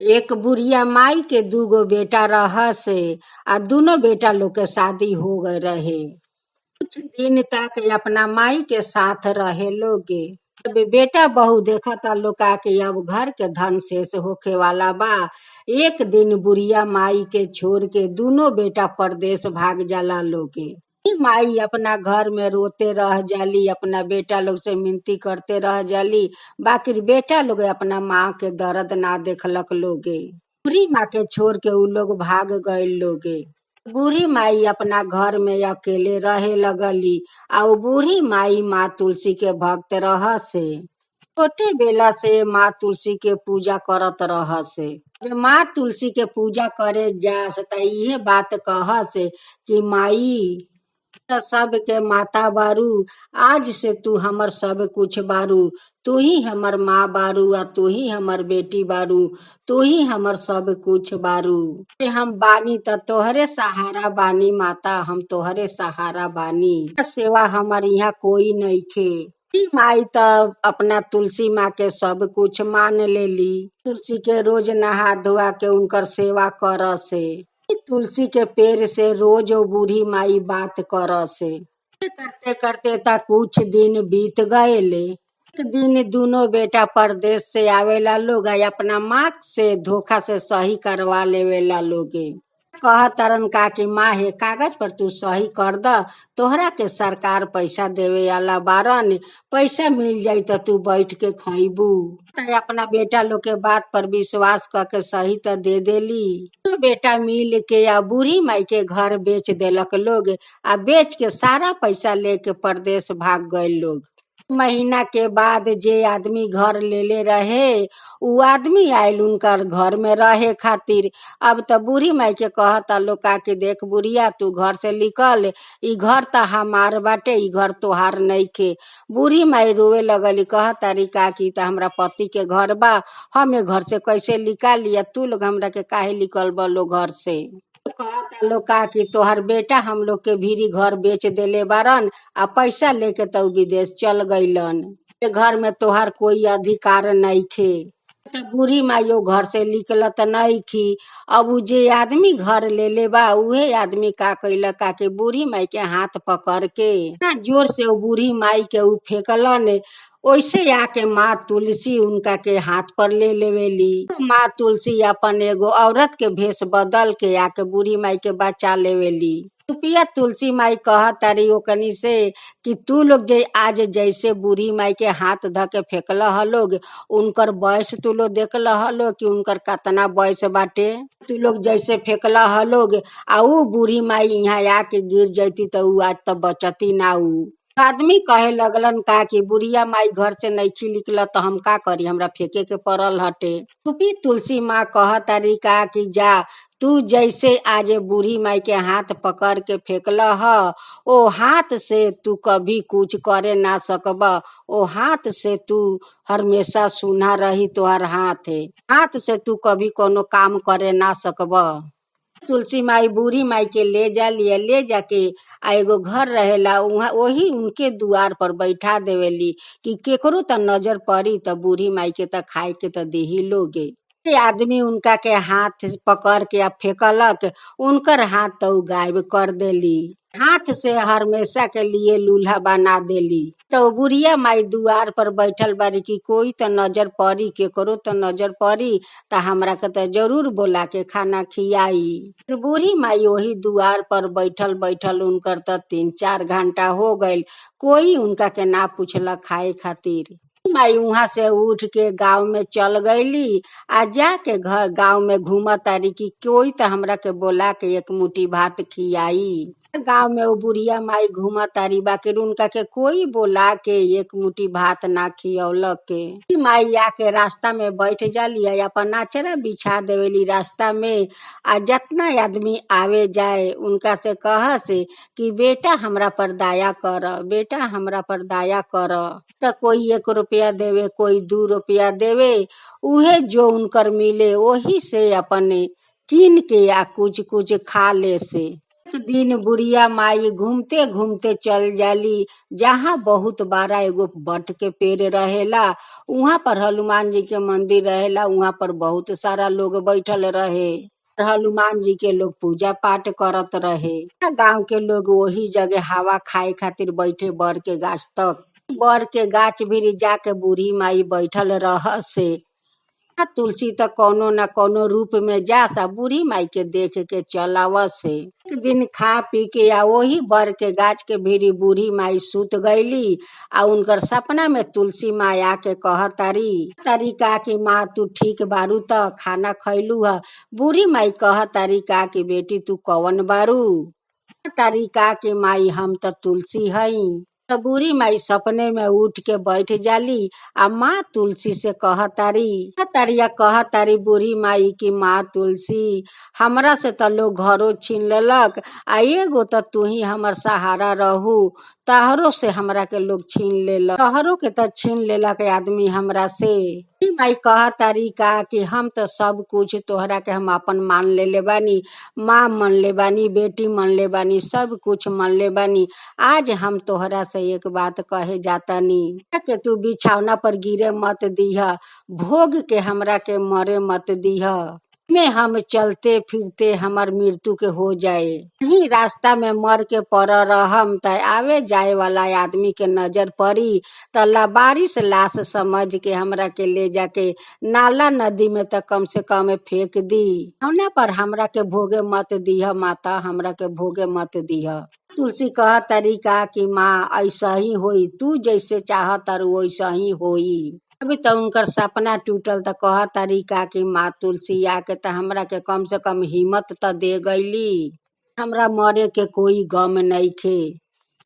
एक बुढ़िया माई के दूगो बेटा रह से आ दोनों बेटा लोग के शादी हो गए रहे। कुछ दिन तक ये अपना माई के साथ रहे लोगे। अब बेटा बहू देखा था लोका के अब घर के धन शेष होखे वाला बा। एक दिन बुढ़िया माई के छोड़ के दोनों बेटा परदेश भाग जाला लोगे। ई माई अपना घर में रोते रह जाली, अपना बेटा लोग से मिनती करते रह जाली, बाकी बेटा लोग अपना माँ के दर्द ना देखलक लोगे। बुढ़ी माँ के छोड़ के उ लोग भाग गए लोगे। बूढ़ी माई अपना घर में अकेले रहे लगली। आ उ बूढ़ी माई माँ तुलसी के भक्त रह से छोटे बेला से माँ तुलसी के पूजा करत रह से। जब माँ तुलसी के पूजा करे जा त इहे बात कह से कि माई त सब के माता बारू, आज से तू हमर सब कुछ बारू, तू ही हमर माँ बारू आ तू ही हमर बेटी बारू, तू ही हमर सब कुछ बारू। हम बानी त तोहरे सहारा बानी माता, हम तोहरे सहारा बानी, सेवा हमर यहाँ कोई नइखे। ई माई त अपना तुलसी माँ के सब कुछ मान लेली। तुलसी के रोज नहा धोआ के उनकर सेवा कर से। तुलसी के पेड़ से रोज वो बूढ़ी माई बात कर से। करते करते ता कुछ दिन बीत गएले। एक दिन दोनों बेटा परदेश से आवेला लोग आ अपना माँ से धोखा से सही करवा लेवेला लोगे। कह तरन का कि माँ हे कागज पर तू सही कर द, तोहरा के सरकार पैसा देवे वाला बारन, पैसा मिल जाई त तू बैठ के खइबू। अपना बेटा लोग के बात पर विश्वास करके सही त दे देली। तो बेटा मिल के आ बूढ़ी माई के घर बेच देलक लोग आ बेच के सारा पैसा लेके परदेश भाग गए लोग। महीना के बाद जे आदमी घर लेले रहे उ आदमी आयल उनकर घर में रहे खातिर। अब त बूढ़ी माई के कहता लोका कि देख बुढ़िया तू घर से निकल, ई घर त हमार बाटे, ई घर तोहार नइखे। बूढ़ी माई रोवे लगली, कहतारी का कि त हमरा पति के घर बा, हम ए घर से कैसे निकाली आ तू लोग हमरा के काहे निकल बलो घर से। कहता लोग का कि तोहर बेटा हम लोग के भीरी घर बेच देले बारन आ पैसा लेके तो विदेश चल गईलन। घर में तोहर कोई अधिकार नइखे। त बूढ़ी माइयो घर से निकलत नइखी। अब उ जे आदमी घर लेले बा उहे आदमी का कइला का कि बूढ़ी माई के हाथ पकड़ के ना जोर से वो बूढ़ी माई के उ फेंकलन। ओइसे आके माँ तुलसी उनका के हाथ पर ले लेवेली। माँ तुलसी अपन एगो औरत के भेष बदल के आके बूढ़ी माई के बचा लेवेली। रुपिया तुलसी माई कहतारी ओकनी से कि तू लोग जे आज जैसे बूढ़ी माई के हाथ ध के फेंकल हलोग, उनकर बयस तू लोग देखल हलो कि उनकर कतना बयस बाटे। तू लोग जैसे फेंकल हलोग आ उ बूढ़ी माई यहाँ आके गिर जैती त उ आज त बचती ना। उ आदमी कहे लगलन का कि बुढ़िया माई घर से नइखी निकल त हम का करी, हमरा फेंके के पड़ल हटे। तुपी तुलसी माँ कहतारी का कि जा तू जैसे आज बूढ़ी माई के हाथ पकड़ के फेंकल ह, ओ हाथ से तू कभी कुछ करे ना सकब। ओ हाथ से तू हमेशा सुना रही तोहर हाथ है, हाथ से तू कभी कोनो काम करे ना सकब। तुलसी माई बूढ़ी माई के ले जा लिया, ले जाके आ एगो घर रहेला उहाँ वही उनके दुआर पर बैठा देवेली कि केकरो त नजर पड़ी त बूढ़ी माई के त खाए के त देही लोगे। आदमी उनका के हाथ पकड़ के फेंकलक, उनकर हाथ तो गायब कर देली, हाथ से हमेशा के लिए लूल्हा बना देली। तो बुढ़िया माई दुआर पर बैठल बारी कि कोई तो नजर पड़ी, केकरो तो नजर पड़ी त हमरा के तो जरूर बोला के खाना खियाई। बूढ़ी माई वही दुआर पर बैठल बैठल उनकर त 3-4 घंटा हो गईल, कोई उनका के ना पूछला खाए खातिर। माई वहां से उठ के गांव में चल गईली आ जाके घर गांव में घूमत तारी कि कोई तो हमरा के बोला के एक मुट्ठी भात खियाई। गांव में वो बुढ़िया माई घूमत तारी बाकी उनका के कोई बोला के एक मुट्ठी भात ना खियौलक के। माई आके रास्ता में बैठ जाली आ अपन आचरा बिछा देवेली रास्ता में आ जितना आदमी आवे जाए उनका से कह से कि बेटा हमरा पर दया कर, बेटा हमरा पर दया कर। त कोई 1 रुपया देवे, कोई 2 रुपया देवे, उहे जो उनकर मिले वही से अपने कीन के या कुछ कुछ खा ले से। एक दिन बुढ़िया माई घूमते घूमते चल जाली जहाँ बहुत बड़ा एगो बट के पेड़ रहेला। उहाँ पर हनुमान जी के मंदिर रहेला। उहाँ पर बहुत सारा लोग बैठल रहे। हनुमान जी के लोग पूजा पाठ करत रहे। गांव के लोग वही जगह हवा खाए खातिर बैठे बर के गाछ तक। बर के गाछ भी जाके बूढ़ी माई बैठल रह से। तुलसी त कौनो न कौनो रूप में जा सा बूढ़ी माई के देख के चलाव से। एक दिन खा पी के आ वही बर के गाछ के भीड़ी बूढ़ी माई सुत गईली। आ उनकर सपना में तुलसी माई आके कह तारी तरीका की माँ तू ठीक बारू त खाना खैलू ह। बूढ़ी माई कह तरीका की बेटी तू कौन बारू। तरीका की माई हम त तुलसी हई। त बूढ़ी माई सपने में उठ के बैठ जाली। आ माँ तुलसी से कह तारी बूढ़ी माई की माँ तुलसी हमरा से त लोग घरो छीन लेलक। आ एगो त तू ही हमर सहारा रहू। तहरो से हमरा के लोग छीन लेलक। तहरो के त छीन लेलक आदमी हमरा से। बूढ़ी माई कह तारी का कि हम त सब कुछ तोहरा के हम अपन मान ले बानी। माँ मन ले बानी, बेटी मन ले बानी, सब कुछ मन ले बानी। आज हम तोहरा से एक बात कहे जातानी के तू बिछौना पर गिरे मत दीह। भोग के हमरा के मरे मत दीह। में हम चलते फिरते हमर मृत्यु के हो जाए। यही रास्ता में मर के पड़ रहम त आवे जाए वाला आदमी के नजर पड़ी त लाबारिश लाश समझ के हमरा के ले जाके नाला नदी में त कम से कम फेंक दी। औना पर हमरा के भोगे मत दीह माता, हमरा के भोगे मत दीह। तुलसी कह तरीका की माँ ऐसा ही होई, तू जैसे चाह तारू वैसा ही होई। अभी तो उनकर सपना टूटल त कह तरीका की माँ तुलसी आके त हमरा के कम से कम हिम्मत त दे गईली। हमरा मरे के कोई गम नइखे।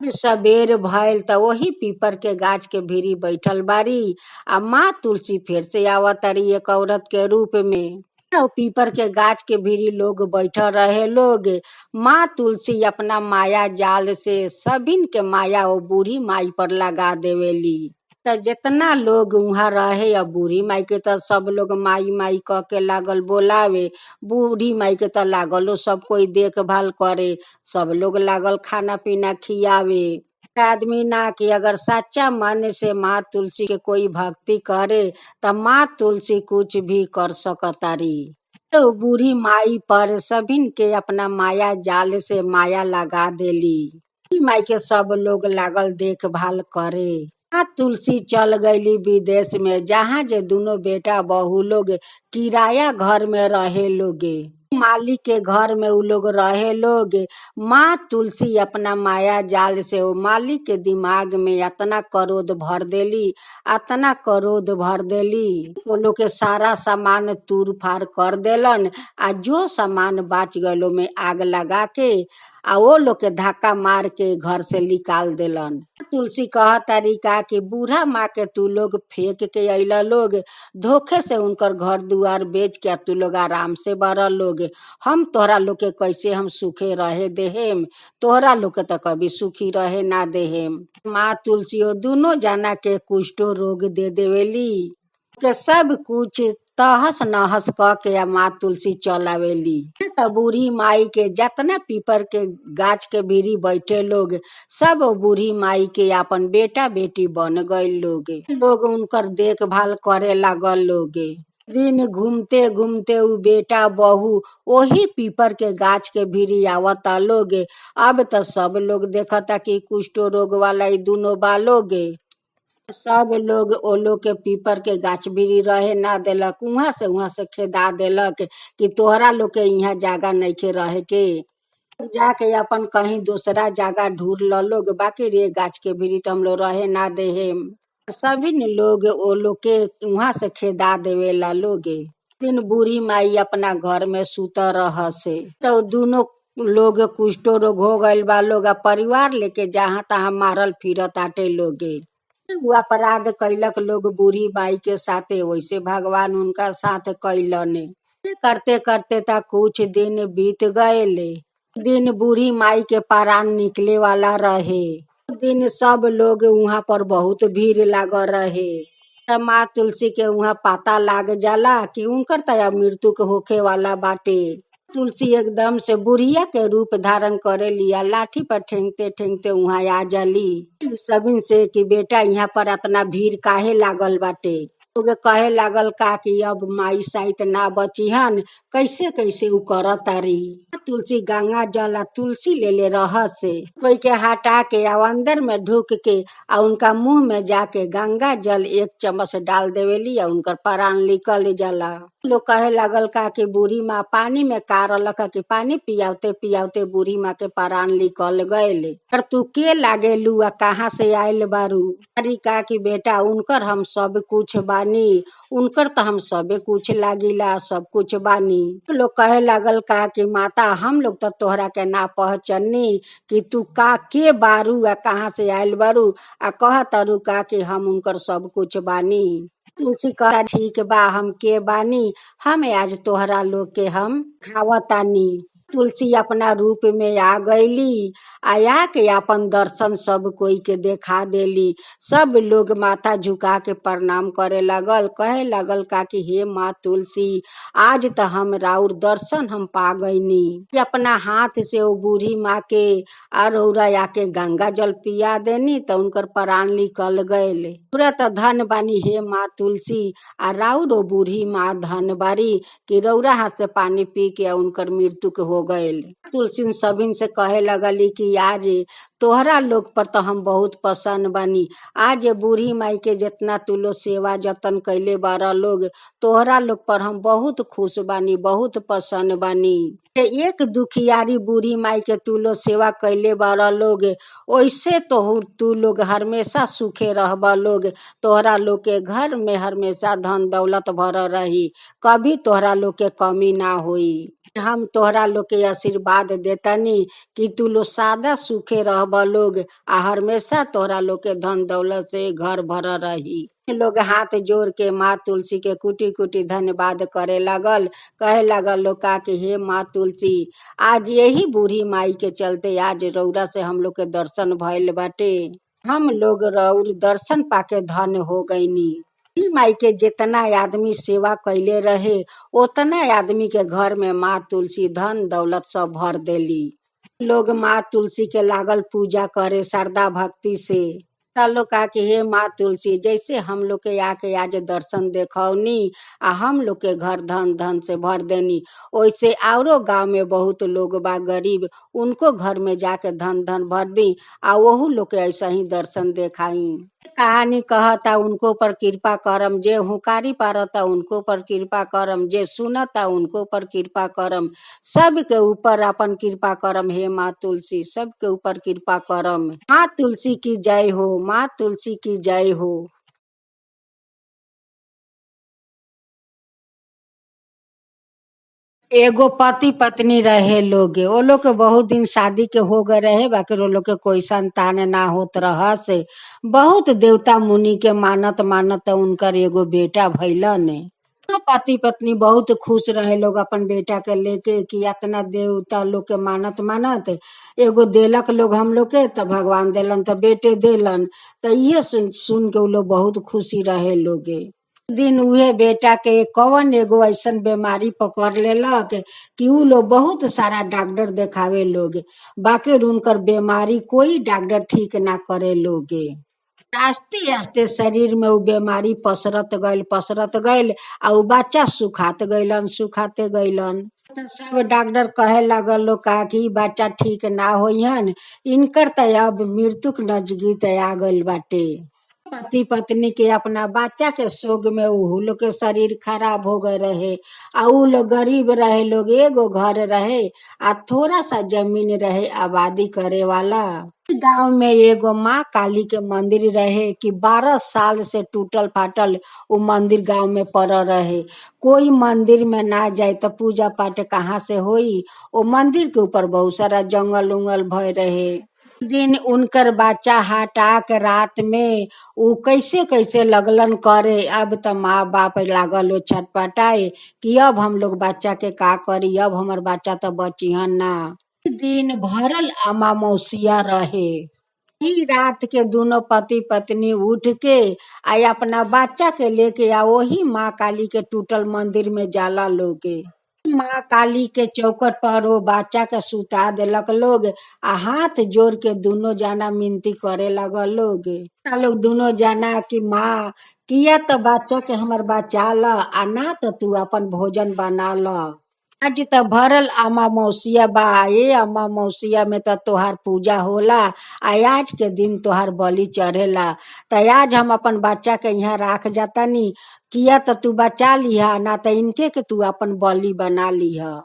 सबेर भइल त वही पीपर के गाछ के भीरी बैठल बारी। आ माँ तुलसी फिर से आवतारी एक औरत के रूप में। पीपर के गाछ के भीरी लोग बैठल रहे लोग। माँ तुलसी अपना माया जाल से सभिन के माया वो बूढ़ी माई पर लगा देवेली। त जितना लोग वहाँ रहे अब बूढ़ी माई के त सब लोग माई माई कह के लागल बोलावे। बूढ़ी माई के त लागलो सब कोई देखभाल करे। सब लोग लागल खाना पीना खियावे। आदमी ना कि अगर सच्चा मन से माँ तुलसी के कोई भक्ति करे त माँ तुलसी कुछ भी कर सकतारी। तो बूढ़ी माई पर सभिन के अपना माया जाल से माया लगा देली। बूढ़ी माई के सब लोग लागल देखभाल करे। माँ तुलसी चल गईली विदेश में जहाँ जे दोनों बेटा बहू लोग किराया घर में रहे लोगे। मालिक के घर में उ लोग रहे लोग। माँ तुलसी अपना माया जाल से वो मालिक के दिमाग में अतना क्रोध भर देली, अतना क्रोध भर देली। वो लोग के सारा सामान तूर फाड़ कर देलन। आ जो सामान बाच गलो में आग लगा के आ वो लोग के धक्का मार के घर से निकाल देलन। तुलसी कह तरीका कि बूढ़ा माँ के तू लोग फेंक के अइला लोग। धोखे से उनकर घर दुआर बेच के तू लोग आराम से बड़ लोग। हम तोहरा लोग के कैसे हम सुखे रहे देहेम, तोहरा लोग के तो कभी सुखी रहे ना देहेम। माँ तुलसी दोनों जाना के कुष्ठो रोग दे देवेली के सब कुछ तहस नहस क के माँ तुलसी चलावेली। त बूढ़ी माई के जतना पीपर के गाछ के भीरी बैठे लोग सब बूढ़ी माई के अपन बेटा बेटी बन गए लोग उनकर देखभाल करे लागल लोगे। दिन घूमते घूमते उ बेटा बहू वही पीपर के गाछ के भीरी आवता लोगे। अब त सब लोग देखता कि कुष्ठ रोग वाला दोनों बा लोगे। सब लोग ओ लोग के पीपर के गाछ भीरी रहे ना देलक। वहां से खेदा देलक कि तोहरा लोग के यहाँ जगह नइखे रहे के, जाके अपन कहीं दूसरा जगह ढूंढ ल लोग। बाकी रे गाछ के भीरी तो हम लोग रहे ना देहेम। सभी लोग ओ लोग के वहां से खेदा देवेला लोगे। दिन बूढ़ी माई अपना घर में सुत रह से तो दोनों लोग कुष्ठो रोग हो गइल बा लोग। परिवार लेके जहाँ तहाँ मारल फिरत आटे लोगे। वो अपराध कैलक लोग बूढ़ी माई के साथे, वैसे भगवान उनका साथ कैलने। करते करते ता कुछ दिन बीत गए। दिन बूढ़ी माई के परान निकले वाला रहे। दिन सब लोग वहाँ पर बहुत भीड़ लाग रहे। माँ तुलसी के वहाँ पता लाग जाला कि उनकर तया मृत्यु के होखे वाला बाटे। तुलसी एकदम से बुढ़िया के रूप धारण करे लिया, लाठी पर ठेंगते ठेंगते वहाँ आ जाली सबिन से कि बेटा यहाँ पर इतना भीड़ काहे लागल बाटे। लोग कहे लागल का कि अब माई साइत ना बचिहन, कैसे कैसे उ करत तारी। तुलसी गंगा जल आ तुलसी ले ले रह से कोई के हटा के आ अंदर में ढुक के आ उनका मुंह में जाके गंगा जल 1 चम्मच डाल देवेली आ उनकर प्राण निकल जाला। लोग कहे लागल का कि बूढ़ी माँ पानी में कारलक कि पानी पियावते पियावते बूढ़ी माँ के प्राण निकल गए। पर तू के लागेलू आ कहाँ से आयल बारू। अरे का कि बेटा उनकर हम सब कुछ बानी, उनकर तो हम सबे कुछ लागिला, सब कुछ बानी। लोग कहे लागल का कि माता हम लोग तो तोहरा के ना पहचानी कि तू का के बारू आ कहाँ से आयल बारू आ कह तारू का कि हम उनकर सब कुछ बानी। तुलसी कहा ठीक बा हम के बानी, हम आज तोहरा लोग के हम खावतानी। तुलसी अपना रूप में आ गईली, आया के अपन दर्शन सब कोई के देखा देली। सब लोग माथा झुका के प्रणाम करे लागल, कहे लागल का कि हे माँ तुलसी आज तो हम राउर दर्शन हम पा गईनी। अपना हाथ से वो बूढ़ी माँ के अरौरा आके गंगा जल पिया देनी तो उनकर प्राण निकल गए। पूरा तो धन बानी हे माँ तुलसी आ राउर वो बूढ़ी माँ धन बारी कि रौरा हाथ से पानी पी के उनकर मृत्यु के हो गए। तुलसी सबिन से कहे लगली कि आज तोहरा लोग पर तो हम बहुत पसंद बानी, आज बूढ़ी माई के जितना तू लोग सेवा जतन कैले बारा लोग तोहरा लोग पर हम बहुत खुश बानी, बहुत पसंद बानी। एक दुखियारी बूढ़ी माई के तू लोग सेवा कैले बारा लोग वैसे तो तू लोग हमेशा सुखे रहबा लोग, तोहरा लोग के घर में हमेशा धन दौलत भर रही, कभी तोहरा लोग के कमी ना होई। हम तोहरा लोग के आशीर्वाद देतनी कि तू लोग सादा सुखे रहबा लोग आ हमेशा तोहरा लोग के धन दौलत से घर भर रही। लोग हाथ जोड़ के माँ तुलसी के कुटी कुटी धन्यवाद करे लागल, कहे लागल लोग का कि हे माँ तुलसी आज यही बूढ़ी माई के चलते आज रौरा से हम लोग के दर्शन भइल बाटे, हम लोग रौर दर्शन पाके धन हो गईनी। माई के जितना आदमी सेवा कैले रहे उतना आदमी के घर में माँ तुलसी धन दौलत सब भर देली। लोग माँ तुलसी के लागल पूजा करे श्रद्धा भक्ति से। लोग कहा कि हे माँ तुलसी जैसे हम लोग के आके आज दर्शन देखौनी आ हम लोग के घर धन धन से भर देनी, वैसे औरो गांव में बहुत लोग बा गरीब उनको घर में जाके धन धन भर दी आ वहू लोग के ऐसा ही दर्शन देखाई। कहानी कहता उनको पर कृपा करम, जे हुकारी पारता उनको पर कृपा करम, जे सुनता उनको पर कृपा करम, सब के ऊपर अपन कृपा करम हे माँ तुलसी, सब के ऊपर कृपा करम। माँ तुलसी की जय हो, माँ तुलसी की जय हो। एगो पति पत्नी रहे लोग, वो लोग के बहुत दिन शादी के हो गए रहे, बाकी वो लोग के कोई संतान ना होत रह से बहुत देवता मुनि के मानत मानत उनकर एगो बेटा भइलन। पति पत्नी बहुत खुश रहे लोग अपन बेटा के लेके कि इतना देवता लोग के मानत मानत एगो देलक लोग हम लोग के, तो भगवान देलन तो बेटे देलन, तो ये सुन सुन के वो लोग बहुत खुशी रहे लोगे। दिन उहे बेटा के कवन एगो ऐसन बीमारी पकड़ लेलक कि उ लोग बहुत सारा डॉक्टर देखावे लोग, बाकी उनकर बीमारी कोई डॉक्टर ठीक ना करे लोगे। आस्ते आस्ते शरीर में उ बीमारी पसरत गईल आ उ बच्चा सुखाते गईलन। तो सब डॉक्टर कहे लगल लोग का कि बच्चा ठीक ना होइहन, इनकर तो अब मृत्यु के नजदीक आ गईल बाटे। पति पत्नी के अपना बच्चा के शोक में उ लोग के शरीर खराब हो गए रहे आ उ लोग गरीब रहे लोग, एगो घर रहे आ थोड़ा सा जमीन रहे आबादी करे वाला। गांव में एगो माँ काली के मंदिर रहे कि 12 साल से टूटल फाटल वो मंदिर गांव में पड़ रहे, कोई मंदिर में ना जाए तो पूजा पाठ कहाँ से होई। वो मंदिर के ऊपर बहुत सारा जंगल उंगल भय रहे। दिन उनकर बच्चा हटा के रात में उ कैसे कैसे लगलन करे, अब तो माँ बाप लागल हो छटपटाए कि अब हम लोग बच्चा के का करी, अब हमार बच्चा तो बचिहन ना। दिन भरल अमावस्या रहे, ई रात के दोनों पति पत्नी उठ के आ अपना बच्चा के लेके आ वही माँ काली के टूटल मंदिर में जाला लोगे। माँ काली के चौकट पर वो बच्चा के सुता देलक लोग आ हाथ जोड़ के दोनों जना मिनती करे लगल लोग। लोग दोनों जना कि माँ किया तो बच्चा के हमर बचा ल आ ना तो तू अपन भोजन बना ल। आज त भरल अमावस्या बा, ये अमावस्या में त तोहार पूजा होला आ आज के दिन तोहार बलि चढ़ेला। त आज हम अपन बच्चा के यहाँ राख जातानी, किया त तू बचा लिहा ना त इनके के तू अपन बलि बना लिहा।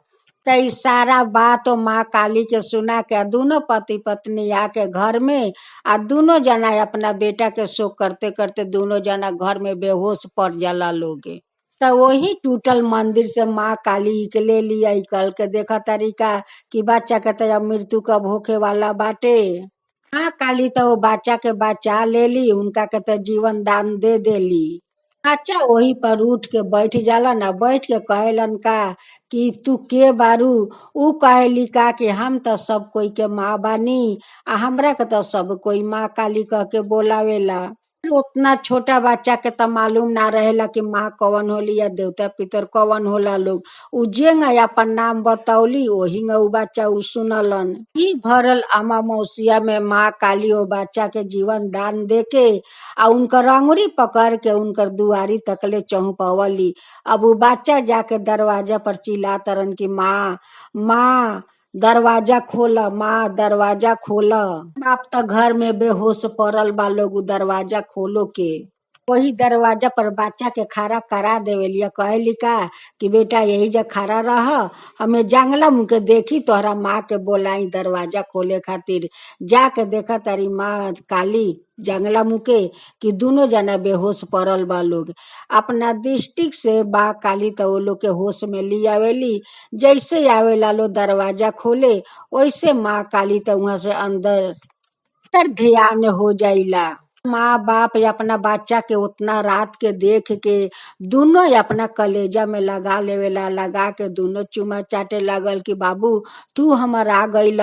त ई सारा बात माँ काली के सुना के दोनों पति पत्नी आके घर में आ दोनों जना अपना बेटा के शोक करते करते दोनों जना घर में बेहोश पड़ जाला लोगे। त वही टूटल मंदिर से माँ काली निकले लिया कल के देखा तरीका कि बच्चा के तो अब मृत्यु कब होखे वाला बाटे। माँ काली तो वो बच्चा के बचा लेली, उनका के तो जीवन दान दे देली। बच्चा वही पर उठ के बैठ जाला ना, बैठ के कहलन का कि तू के बारू। ऊ कहली का कि हम तो सब कोई के माँ बानी आ हमरा के तो सब कोई माँ काली कह के बोलावेला। उतना छोटा बच्चा के तो मालूम ना रहेला कि माँ कौन होली या देवता पितर कौन होला लोग। उ जेंग अपन नाम बतौली वही उ बच्चा उ सुनलन। ही भरल अमावस्या में माँ काली वो बच्चा के जीवन दान देके आ उनकर अंगुरी पकड़ के उनकर दुआरी तकले चहुपवली। अब उ बच्चा जाके दरवाजा पर चिल्ला तरन की माँ माँ दरवाजा खोला, माँ दरवाजा खोला। बाप त घर में बेहोश पड़ल बा लोग, उ दरवाजा खोलो के। वही दरवाजा पर बच्चा के खड़ा करा देवेलिया, कहली का कि बेटा यही जा खड़ा रह, हमें जंगला मुँह के देखी तोहरा माँ के बोलाई दरवाजा खोले खातिर। जाके देखा तारी माँ काली जंगला मुँह के कि दोनों जना बेहोश पड़ल बा लोग। अपना दृष्टि से बा काली तो वो लोग के होश में ली आवेली। जैसे आवेला लो दरवाजा खोले वैसे माँ काली तो वहां से अंदर ध्यान हो जाइला। माँ बाप अपना बच्चा के उतना रात के देख के दोनों अपना कलेजा में लगा लेवेला, लगा के दोनों चुमा चाटे लागल कि बाबू तू हमर आ गइल,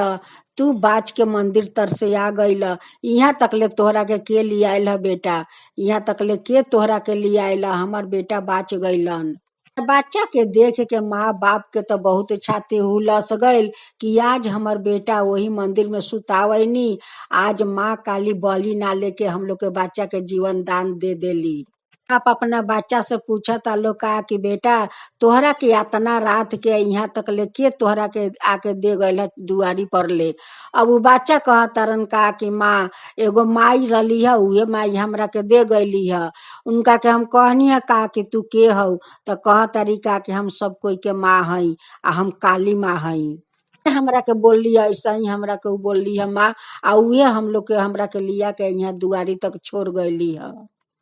तू बाच के मंदिर तर से आ गइल। यहाँ तकले तोहरा के लिए आयल है बेटा, यहाँ तकले के तोहरा के लिए आयल, हमार बेटा बाच गइलन। बच्चा के देख के माँ बाप के तो बहुत छाती हुलस गइल कि आज हमर बेटा वही मंदिर में सुतावनी, आज माँ काली बलि ना लेके हम लोग के बच्चा के जीवन दान दे देली। आप अपना बच्चा से पूछा था लोग का कि बेटा तोहरा के इतना रात के यहाँ तक लेके तोहरा के आके दे गए दुआरी पर ले। अब वो बच्चा कह तरन का कि माँ एगो माई रली है, उहे माई हमरा के दे गईली है। उनका के हम कहनी है का कि तू के हौ, तो कह तरीका कि हम सब कोई के माँ हई आ हम काली माँ हई। हमरा के बोलली है ऐसा ही हमरा के बोलली है माँ, आ उहे हम लोग के हमरा के लिया के यहाँ दुआरी तक छोड़ गईली है।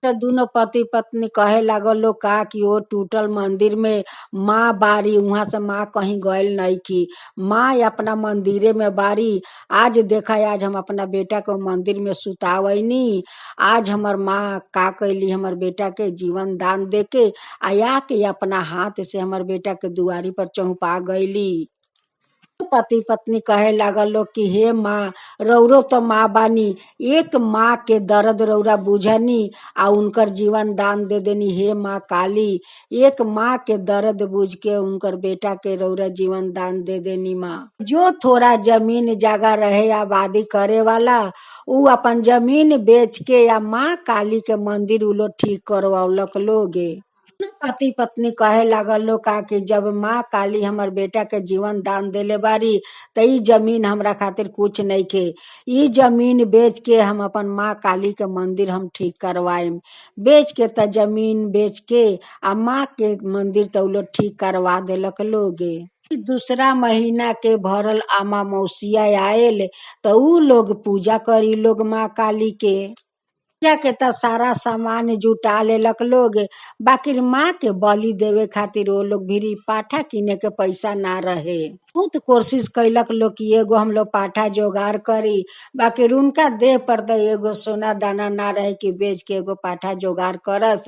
तो दोनों पति पत्नी कहे लागल लोग का कि वो टूटल मंदिर में माँ बारी, वहां से माँ कहीं गयल नहीं की, माँ अपना मंदिरे में बारी। आज देखा आज हम अपना बेटा को मंदिर में सुतावनी, आज हमर माँ का कैली हमर बेटा के जीवन दान देके आया के अपना हाथ से हमर बेटा के दुआरी पर चौपा गईली। पति पत्नी कहे लागल लोग कि हे माँ रौरो तो माँ बानी, एक माँ के दर्द रौरा बुझनी आ उनकर जीवन दान दे देनी। हे माँ काली एक माँ के दर्द बुझ के उनकर बेटा के रौरा जीवन दान दे देनी। माँ जो थोड़ा जमीन जगह रहे आबादी करे वाला उ अपन जमीन बेच के या माँ काली के मंदिर उ लोग ठीक करवलक लोगे। पति पत्नी कहे लागल लोग का कि जब माँ काली हमर बेटा के जीवन दान देले बारी त ई जमीन हमरा खातिर कुछ नहीं के, ई जमीन बेच के हम अपन माँ काली के मंदिर हम ठीक करवाएम। बेच के त जमीन बेच के आ माँ के मंदिर तो लोग ठीक करवा देलक लोगे। दूसरा महीना के भरल अमावस्या आयल तो उ लोग पूजा करी लोग माँ काली के। पूजा के त सारा सामान जुटा लेलक लोग, बाकी माँ के बलि देवे खातिर वो लोग भी पाठा किने के पैसा ना रहे। बहुत कोशिश कैलक लोग कि एगो हम लोग पाठा जोगाड़ करी, बाकी उनका देह पर तो एगो सोना दाना ना रहे कि बेच के एगो पाठा जोगाड़ करस।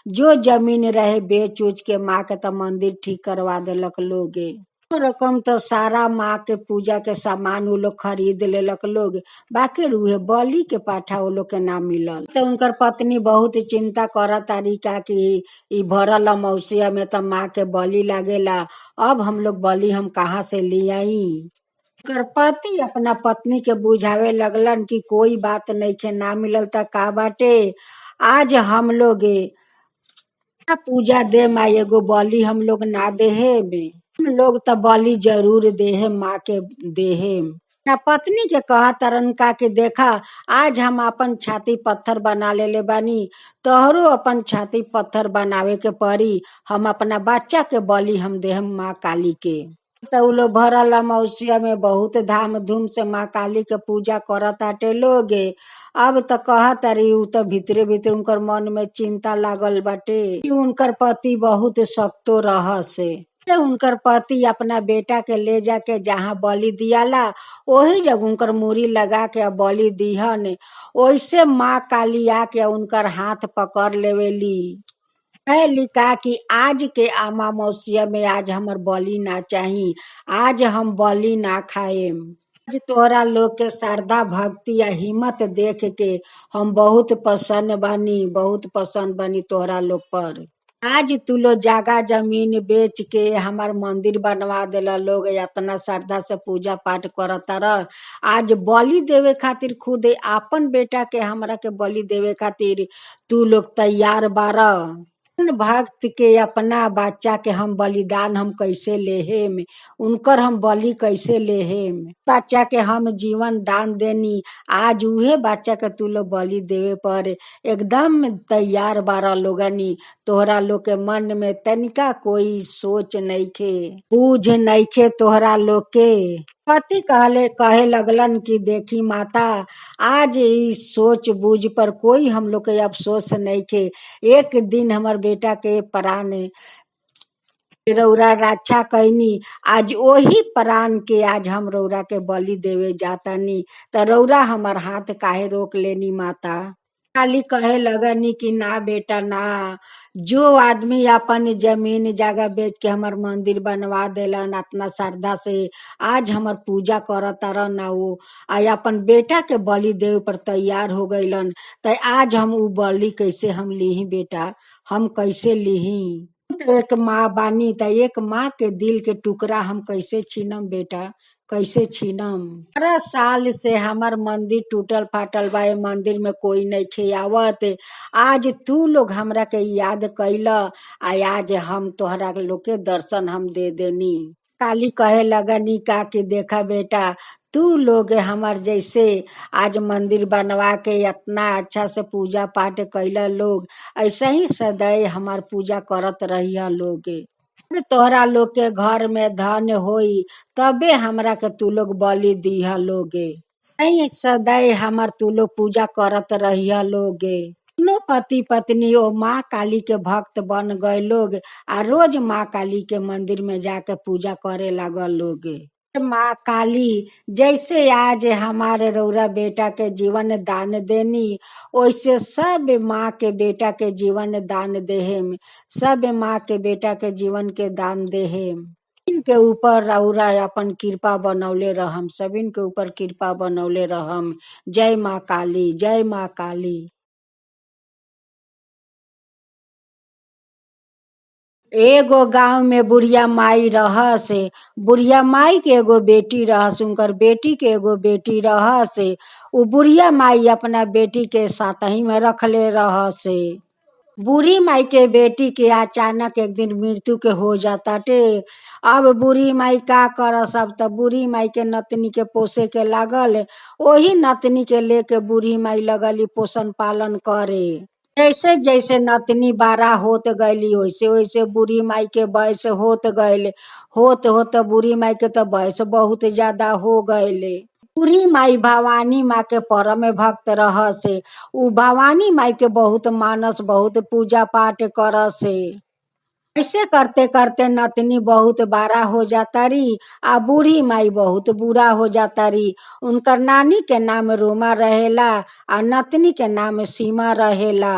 जो जमीन रहे बेच उच के माँ के तो मंदिर ठीक करवा देलक लोगे। रकम तो सारा माँ के पूजा के सामान वो लोग खरीद लेलक लोग, बाकी उहे बलि के पाठा वो लोग के ना मिलल। तो उनकर पत्नी बहुत चिंता करत तारी का कि ई भरल अमावस्या में तो माँ के बलि लागेला, अब हम लोग बलि हम कहाँ से ले आई। उनकर पति अपना पत्नी के बुझावे लगलन कि कोई बात नइखे, ना मिलल त का बाटे, आज हम लोग पूजा दे माँ एगो बलि हम लोग ना देहे में, हम लोग तो बलि जरूर देहे माँ के देहे। ना पत्नी के कहा तरन का कि देखा आज हम अपन छाती पत्थर बना लेले बानी, तोहरो अपन छाती पत्थर बनावे के पड़ी, हम अपना बच्चा के बलि हम देहम माँ काली के। तो उ लोग भरल अमावस्या में बहुत धाम धूम से माँ काली के पूजा करत आटे लोग। अब तो कहत तारी उ तो भीतरे भीतर उनकर मन में चिंता लागल बाटे कि उनकर पति बहुत सख्तो रहसे। उनकर पति अपना बेटा के ले जाके जहाँ बलि दियाला वही जगह उनकर मूरी लगा के बलि दिहन, वैसे माँ काली आके उनकर हाथ पकड़ लेवेली, लिखा कि आज के अमावस्या में आज हमर बलि ना चाही, आज हम बलि ना खाएम। आज तोहरा लोग के श्रद्धा भक्ति या हिम्मत देख के हम बहुत पसंद बानी, बहुत पसंद बानी तोहरा लोग पर। आज तू लोग जगह जमीन बेच के हमार मंदिर बनवा देला लोग, इतना श्रद्धा से पूजा पाठ करता रह। आज बलि देवे खातिर खुद आपन बेटा के हमरा के बलि देवे खातिर तू लोग तैयार बारा। भक्त के अपना बच्चा के हम बलिदान हम कैसे लेहेम, उनकर हम बलि कैसे लेहेम। बच्चा के हम जीवन दान देनी, आज उहे बच्चा के तू लोग बलि देवे पर एकदम तैयार बारा लोगनी। तोहरा लोग के मन में तनिका कोई सोच नइखे, बूझ नइखे तोहरा लोग के। पति कहे लगलन कि देखी माता, आज इस सोच बूझ पर कोई हम लोग के अफसोस नइखे। एक दिन हमर बेटा के प्राण रौरा रक्षा कैनी, आज वही प्राण के आज हम रौरा के बलि देवे जातानी, तो रौरा हमार हाथ काहे रोक लेनी माता। काली कहे लगनी कि ना बेटा ना, जो आदमी अपन जमीन जगह बेच के हमार मंदिर बनवा देलन इतना श्रद्धा से, आज हमार पूजा करता रह ना, वो अपन बेटा के बलि देवे पर तैयार हो गईलन, तो आज हम उ बलि कैसे हम लीही बेटा, हम कैसे लीही। एक माँ बानी त एक माँ के दिल के टुकड़ा हम कैसे छीनम बेटा, कैसे छीनम। 12 साल से हमार मंदिर टूटल फाटल बा, मंदिर में कोई नहीं आवत, आज तू लोग हमरा के याद कैला, आज हम तोहरा लोग के दर्शन हम दे देनी। काली कहे लगनी का कि देखा बेटा, तू लोग हमार जैसे आज मंदिर बनवा के इतना अच्छा से पूजा पाठ कैला लोग, ऐसा ही सदैव हमार पूजा करत रहिया लोग। तोहरा लोग के घर में धन होई तबे हमरा के तू लोग बलि दिया लोगे, नहीं सदैव हमार तू लोग पूजा करत रहिया लोगे। दोनों पति पत्नी ओ माँ काली के भक्त बन गए लोग, आ रोज माँ काली के मंदिर में जाके पूजा करे लागल लोगे। माँ काली जैसे आज हमारे रौरा बेटा के जीवन दान देनी, वैसे सब माँ के बेटा के जीवन दान देहेम, सब माँ के बेटा के जीवन के दान देहेम। इनके ऊपर रौरा अपन कृपा बनौले रहम, सबिन के ऊपर कृपा बनौले रहम। जय माँ काली, जय माँ काली। एगो गांव में बुढ़िया माई रहस, बुढ़िया माई के एगो बेटी रहस, उनकर बेटी के एगो बेटी रहस। उ बुढ़िया माई अपना बेटी के साथही में रखले रहस। बूढ़ी माई के बेटी के अचानक एक दिन मृत्यु के हो जाता टे। अब बूढ़ी माई का करस, अब तब बूढ़ी माई के नतनी के पोसे के लागल, वही नतनी के लेके बूढ़ी माई लगली पोषण पालन करे। जैसे जैसे नतनी बड़ा होत गईली वैसे वैसे बूढ़ी माई के बयस होत गईल, होत होत बूढ़ी माई के तो बयस बहुत ज्यादा हो गईले। बूढ़ी माई भवानी माँ के परम भक्त रहसे, उ भवानी माई के बहुत मानस, बहुत पूजा पाठ करसे। ऐसे करते करते नतनी बहुत बड़ा हो जाता रही, आ बूढ़ी माई बहुत बूढ़ा हो जाता रही। उनकर नानी के नाम रोमा रहेला, आ नतनी के नाम सीमा रहेला।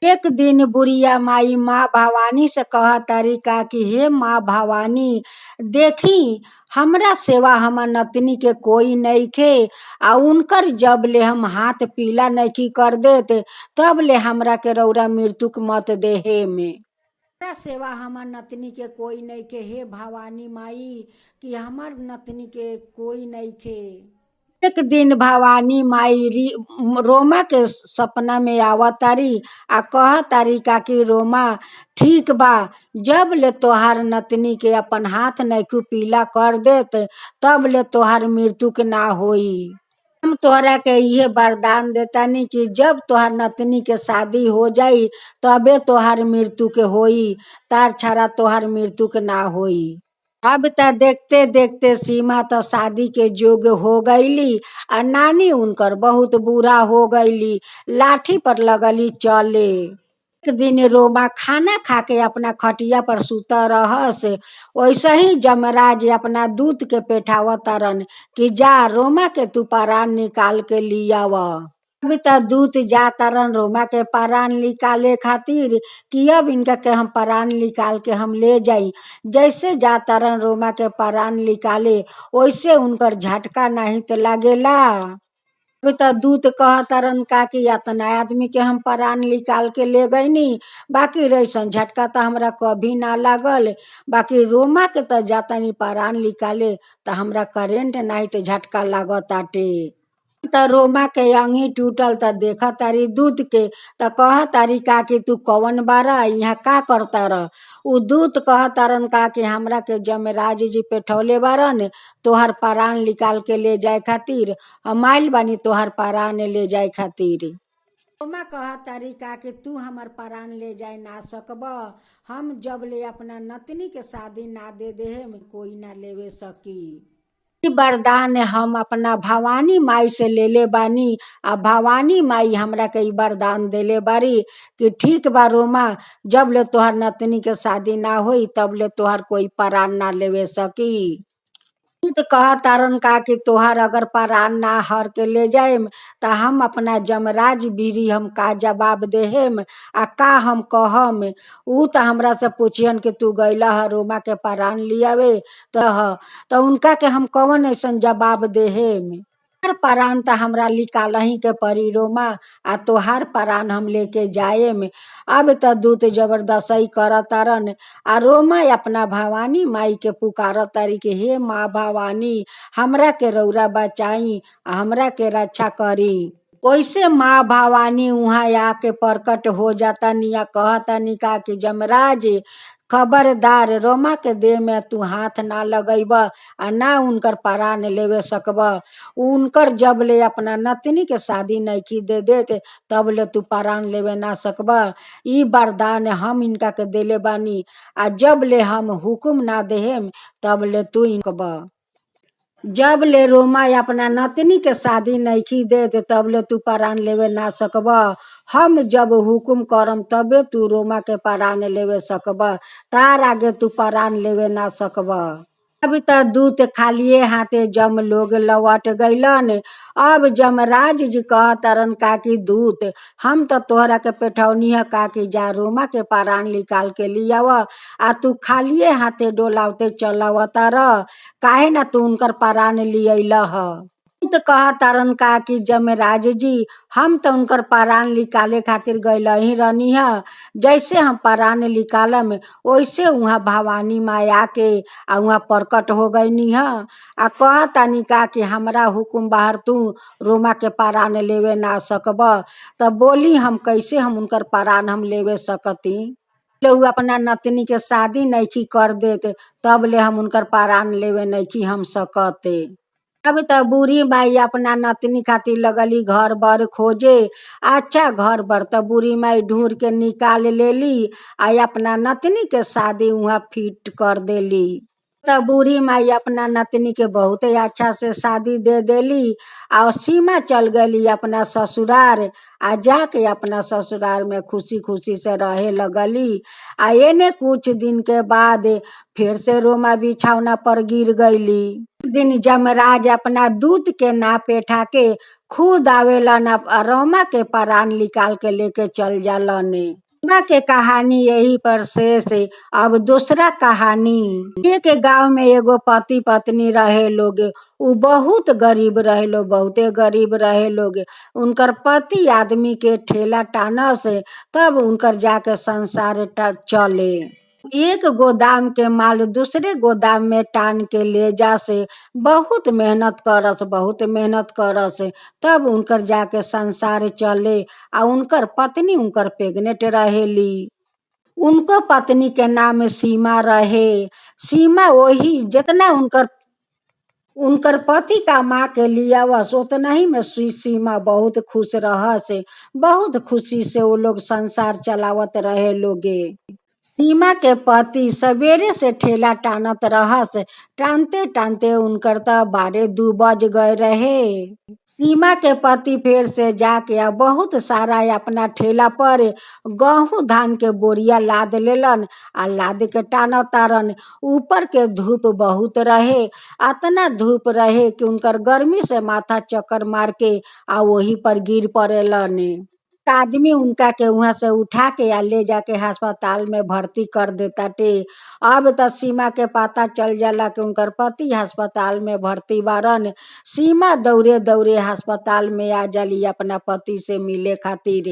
एक दिन बुढ़िया माई माँ भवानी से कह तारी का कि हे माँ भवानी, देखी हमरा सेवा हमर नतनी के कोई नहीं खे, आ उनकर जब ले हम हाथ पीला नहीं कर देते तब ले हमरा के रौरा मृत्युक मत देहे में। हमरा सेवा हमर नतनी के कोई नहीं के, हे भवानी माई कि हमर नतनी के कोई नहीं खे। एक दिन भवानी माई रोमा के सपना में आवतारी आ कह तारी का कि रोमा ठीक बा, जब ले तोहार नतनी के अपन हाथ नैकू पीला कर देत तब ले तोहार मृत्यु के ना होई। हम तोहरा के ये वरदान देतानी कि जब तोहार नतनी के शादी हो जाई तबे तोहार मृत्यु के होई, तार छाड़ा तोहार मृत्यु के ना होई। अब त देखते देखते सीमा तो शादी के जोग हो गईली आ नानी उनकर बहुत बुरा हो गईली, लाठी पर लगली चले। एक दिन रोमा खाना खा के अपना खटिया पर सुता रहस, वैसे ही जमराज अपना दूत के पेठावतरन कि जा रोमा के तू परान निकाल के लियाव। अभी त दूत जातारन रोमा के परान निकाले खातिर कि अब इनका के हम परान निकाल के हम ले जाई। जैसे जातारन रोमा के परान निकाले वैसे उनकर झटका नहीं तो लागेला। अभी त दूत कहतारन का कि इतना आदमी के हम परान निकाल के ले गईनी, बाकी रैसन झटका तो हमरा कभी ना लागल, बाकी रोमा के तो जातानी परान निकाले तो हमरा करेंट नहीं तो झटका लागताटे। त रोमा के अंगी टूटल त देखा तारी दूत के त कह तारी का कि तू कौन बारा, यहाँ का करता रह। उ दूत कह तारन का कि हमरा के जमराज जी पेठौले बारन तोहर परान निकाल के ले जाए खातिर, हम आइल बानी तोहर परान ले जाए खातिर। रोमा कह तारी का कि तू हमर परान ले जाए ना सकब, हम जब ले अपना नतनी के शादी ना दे दे कोई ना लेवे सकी। वरदान हम अपना भवानी माई से ले ले बानी, आ भवानी माई हमरा के वरदान देले बारी कि ठीक बा रोमा, जब ले तोहर नतनी के शादी ना होई तब ले तोहर कोई परान ना लेवे सकी। दूत कह तारन का कि तोहार अगर परान ना हर के ले जाएम त हम अपना जमराज बीरी हम का जवाब देहेम आ का हम कहम। ऊ त हमरा से पूछियन कि तू गईला ह रोमा के परान लियावे त उनका के हम कौन ऐसन जवाब देहेम। तोहार परान त हमरा निकालही के परी रोमा, आ तोहार परान हम लेके जाएम। अब त दूत जबरदस्ती करतारन आ रोमा अपना भवानी माई के पुकारतारी कि हे माँ भवानी, हमरा के रौरा बचाई आ हमरा के रक्षा करी। वैसे माँ भवानी वहाँ आके प्रकट हो जाता निया कहता निका कि जमराज खबरदार, रोमा के देह में तू हाथ ना लगैब आ ना उनकर परान लेवे सकब। उनकर जब ले अपना नतनी के शादी नहीं दे देते तब ले तू परान लेवे ना सकब। ई वरदान हम इनका के देले बानी, आ जब ले हम हुकुम ना देहेम तब ले तू इनकब। जब ले रोमा अपना नतनी के शादी नहीं देते तब ले तू परान लेवे ना सकब। हम जब हुकुम करम तबे तू रोमा के परान लेवे सकब, तार आगे तू परान लेवे ना सकब। अब त दूत खालिए हाथे जम लोग लौट गईलन। अब जमराज जी कहतारन का कि दूत हम तो तोहरा के पेठौनी है का कि जा रोमा के परान निकाल के लियाव, आ तू खालिए हाथे डोलावते चलावता रह, काहे ना तू उनकर परान लियला ह। दूत कहतारन का कि जमराज जी हम तो उनकर परान निकाले खातिर गईल ही रहनी है, जैसे हम परान निकालम वैसे वहाँ भवानी माया के आ वहाँ प्रकट हो गईनी है आ कहतानी का कि हमरा हुकुम बाहर तू रोमा के परान लेवे ना सकब। तब बोली हम कैसे हम उनकर परान हम लेवे सकती। ले उ अपना नतनी के शादी नहीं कर देते तब ले हम उनकर परान लेवे नहीं हम सकते। अब त बूढ़ी माई अपना नतनी खातिर लगली घर बर खोजे। अच्छा घर बर त बूढ़ी माई ढूंढ के निकाल लेली आ अपना नतनी के शादी वहाँ फिट कर देली। त बूढ़ी माई अपना नतनी के बहुत अच्छा से शादी दे देली आ सीमा चल गली अपना ससुरार, आ जाके अपना ससुराल में खुशी खुशी से रहे लगली। आ एने कुछ दिन के बाद फिर से रोमा बिछौना पर गिर गईली। दिन जमराज अपना दूत के नापे ठाके खुद आवेलन रोमा के परान निकाल के लेके चल जालन। रोमा के कहानी यही पर शेष है। अब दूसरा कहानी, एक गांव में एगो पति पत्नी रहे लोग। उ बहुत गरीब रहे लोग, बहुते गरीब रहे लोग। उनकर पति आदमी के ठेला टाना से तब उनकर जाके संसार चले। एक गोदाम के माल दूसरे गोदाम में टान के ले जा से बहुत मेहनत करस, बहुत मेहनत करस, तब उनकर जाके संसार चले। आ उनकर पत्नी उनकर प्रेग्नेंट रहेली। उनको पत्नी के नाम सीमा रहे। सीमा वही जितना उनकर उनकर पति का माँ के लिया वस उतना ही में सीमा बहुत खुश रह से, बहुत खुशी से वो लोग संसार चलावत रहे लोगे। सीमा के पति सवेरे से ठेला टानत रहस, टानते टानते उनकर तो 12-2 बज गए रहे। सीमा के पति फिर से जाके आ बहुत सारा अपना ठेला पर गेहूं धान के बोरिया लाद लेलन। आ लाद के टाना तारन। ऊपर के धूप बहुत रहे, अतना धूप रहे कि उनकर गर्मी से माथा चक्कर मार के आ वही पर गिर पड़ेलन। आदमी उनका के वहां से उठा के या ले जाके अस्पताल में भर्ती कर देता टे। अब तो सीमा के पता चल जाला कि उनकर पति अस्पताल में भर्ती बारन। सीमा दौड़े दौड़े अस्पताल में आ जाली अपना पति से मिले खातिर।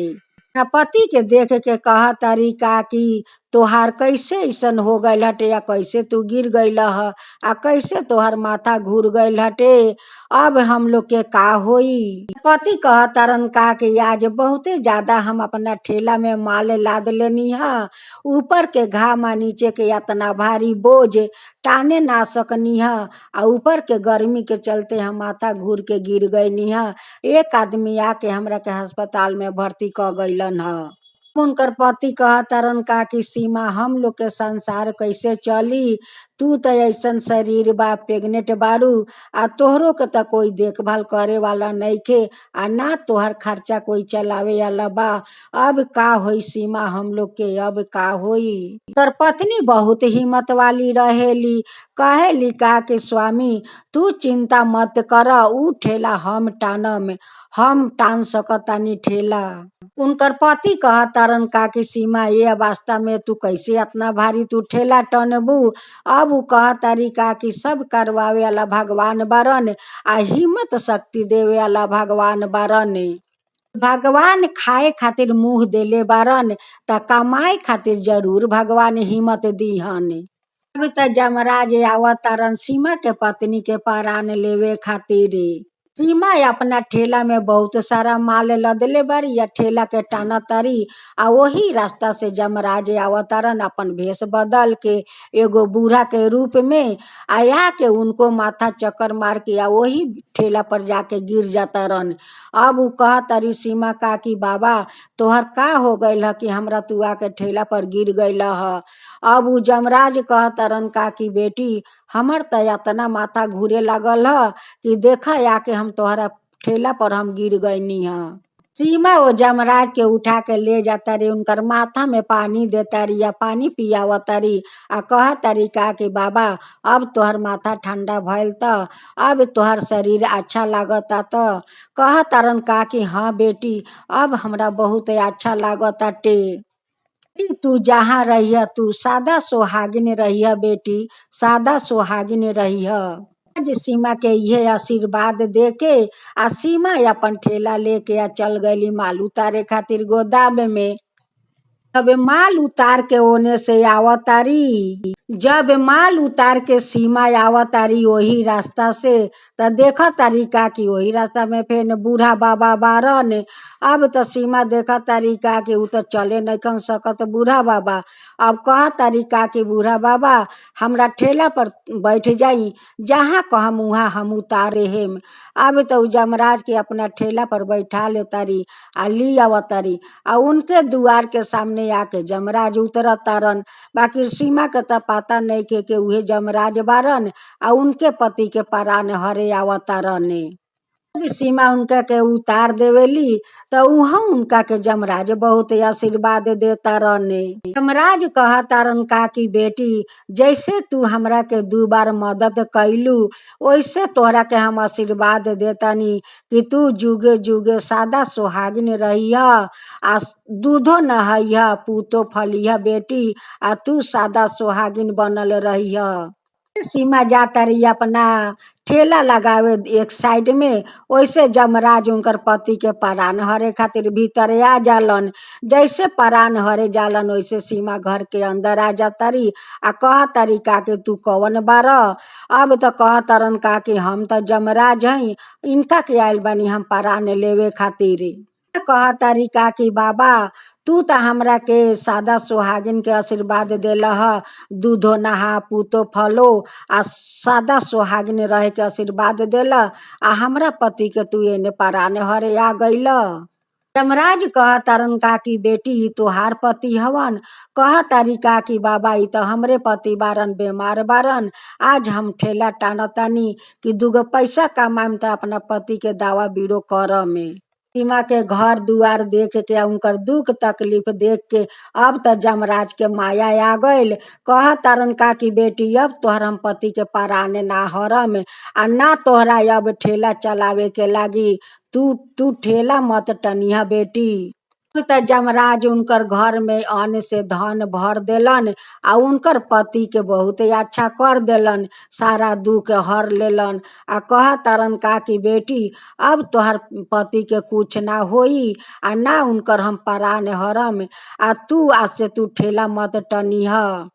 अपना पति के देख के कहा तारी का कि तोहार कैसे ऐसन हो गईल हटे, या कैसे तू गिर गईल ह, आ कैसे तोहार माथा घूर गईल हटे, अब हम लोग के का होई। पति कह तारन का कि आज बहुते ज्यादा हम अपना ठेला में माल लाद लेनी है। ऊपर के घाम आ नीचे के इतना भारी बोझ टाने ना सकनी है। आ ऊपर के गर्मी के चलते हम माथा घूर के गिर गईनी है। एक आदमी आके हमरा के अस्पताल में भर्ती कर गईलन है। उनकर पति कह तारन का कि सीमा हम लोग के संसार कैसे चली, तू तो ऐसन शरीर बा, प्रेग्नेंट बारू, आ तोहरो के तो कोई देखभाल करे वाला नहीं के, आ ना तोहर खर्चा कोई चलावे वाला बा। अब का होई सीमा हम लोग के, अब का होई। तर पत्नी बहुत हिम्मत वाली रहेली, कहेली का कि स्वामी तू चिंता मत कर, ऊ ठेला हम टानम, हम टान सकतानी ठेला। उनकर पति कह तारन का कि सीमा ये अवस्था में तू कैसे इतना भारी तू ठेला टनबू। अब ऊ कह तारी का कि सब करवावे वाला भगवान बारन, आ हिम्मत शक्ति देवे वाला भगवान बारन। भगवान खाए खातिर मुंह देले बारन, त कमाए खातिर जरूर भगवान हिम्मत दीहन। अब त जमराज आवत तारन सीमा के पत्नी के परान लेवे खातिर। सीमा अपना ठेला में बहुत सारा माल लदले बारी, या ठेला के टाना तारी। आ वही रास्ता से जमराज आवतारन अपन भेष बदल के एगो बूढ़ा के रूप में आया के उनको माथा चक्कर मार के आ वही ठेला पर जाके गिर जाता रन। अब उ कह तारी सीमा का कि बाबा तोहर का हो गईल है कि हमरा तू आके ठेला पर गिर गईल है। अब उ जमराज कह तारन का कि बेटी हमर त इतना माथा घूरे लागल है कि देखा आके हम तोहरा ठेला पर हम गिर गईनी है। सीमा वो जमराज के उठा के ले जाता रही, उनकर माथा में पानी देता रही या पानी पियावता रही। आ कह तारी का कि बाबा अब तोहर माथा ठंडा भइल त अब तोहर शरीर अच्छा लागता। त कह तारन का कि हाँ बेटी अब हमरा बहुत अच्छा लागता टे। तू जहाँ रहिया तू सादा सोहागिन रहिया बेटी, सादा सोहागिन रहिया। आज सीमा के ये आशीर्वाद दे के आ सीमा अपन ठेला लेके आ चल गईली माल उतारे खातिर गोदाम में। जब माल उतार के ओने से आवतारी, जब माल उतार के सीमा आवतारी वही रास्ता से, त देखा तारी का कि वही रास्ता में फिर बूढ़ा बाबा बारन। अब तो सीमा देखा तारी का कि उ तो चले नहीं कन सकत बूढ़ा बाबा। अब कह तारी का कि बूढ़ा बाबा हमरा ठेला पर बैठ जाई, जहाँ कहम वहाँ हम उतारे हेम। अब तो जमराज के अपना ठेला पर बैठा ले तारी आ ली आवतारी। आ उनके दुआर के सामने आके जमराज उतरत तारन। बाकी सीमा के त पता नहीं के उहे जमराज बारन आ उनके पति के परान हरे आवतारन। सीमा उनका के उतार देवेली तो उहाँ उनका के जमराज बहुत आशीर्वाद देता रहने। जमराज कहता रन का कि बेटी जैसे तू हमरा के 2 बार मदद कैलू वैसे तोहरा के हम आशीर्वाद देतानी कि तू जुगे जुगे सादा सुहागिन रहिया आ दूधो नहैया पूतो फलिया बेटी आ तू सादा सुहागिन बनल रहिया। सीमा जाता रही अपना ठेला लगावे एक साइड में, वैसे जमराज उनकर पति के परान हरे खातिर भीतर आ जालन। जैसे परान हरे जालन वैसे सीमा घर के अंदर आ जातारी आ कह तारी का कि तू कौन बार। अब तो कह तरन का कि हम तो जमराज हई, इनका के आयल बानी हम परान लेवे खातिर। कह तारी का कि बाबा तू तो हमरा के सादा सुहागिन के आशीर्वाद देलह, दूधो नहा पूतो फलो आ सादा सुहागिन रहे के आशीर्वाद देला आ हमरा पति के तू एने पराने हरे आ गईल। जमराज कह तारन का कि बेटी ई तोहार पति हवन। कह तारी का कि बाबा ई तो हमरे पति बारन, बीमार बारन। आज हम ठेला टानतानी कि 2 पैसा कमाएम तो अपना पति के दावा बीरो कर में। सीमा के घर दुआर देख के उनकर दुख तकलीफ देख के अब तो जमराज के माया आ गईल। कह तारन का कि बेटी अब तोहर हम पति के पराने ना हरम आ ना तोहरा अब ठेला चलावे के लागी, तू ठेला मत टनिया बेटी। तो जमराज उनकर घर में अन्न से धन भर देलन आ उनकर पति के बहुत अच्छा कर देलन, सारा दुख हर लेलन। आ कह तरन का कि बेटी अब तोहर पति के कुछ ना होई आ ना उनकर हम परान हरम आ तू आज से तू ठेला मत टनिह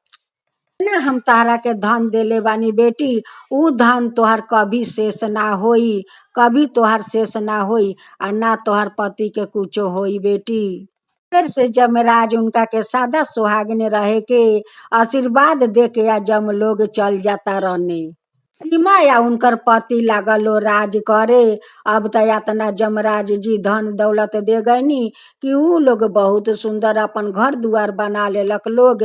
ना, हम तहरा के धन देले बानी बेटी, ऊ धन तोहर कभी शेष ना होई, कभी तोहर शेष ना होई आ ना तोहर पति के कुछो होई बेटी। फिर से जमराज उनका के सादा सुहागिन रहे के आशीर्वाद दे के या जम लोग चल जाता रहने। सीमा या उनकर पति लागलो राज करे। अब तो यातना जमराज जी धन दौलत दे गईनी कि ऊ लोग बहुत सुंदर अपन घर दुआर बना लेलक लोग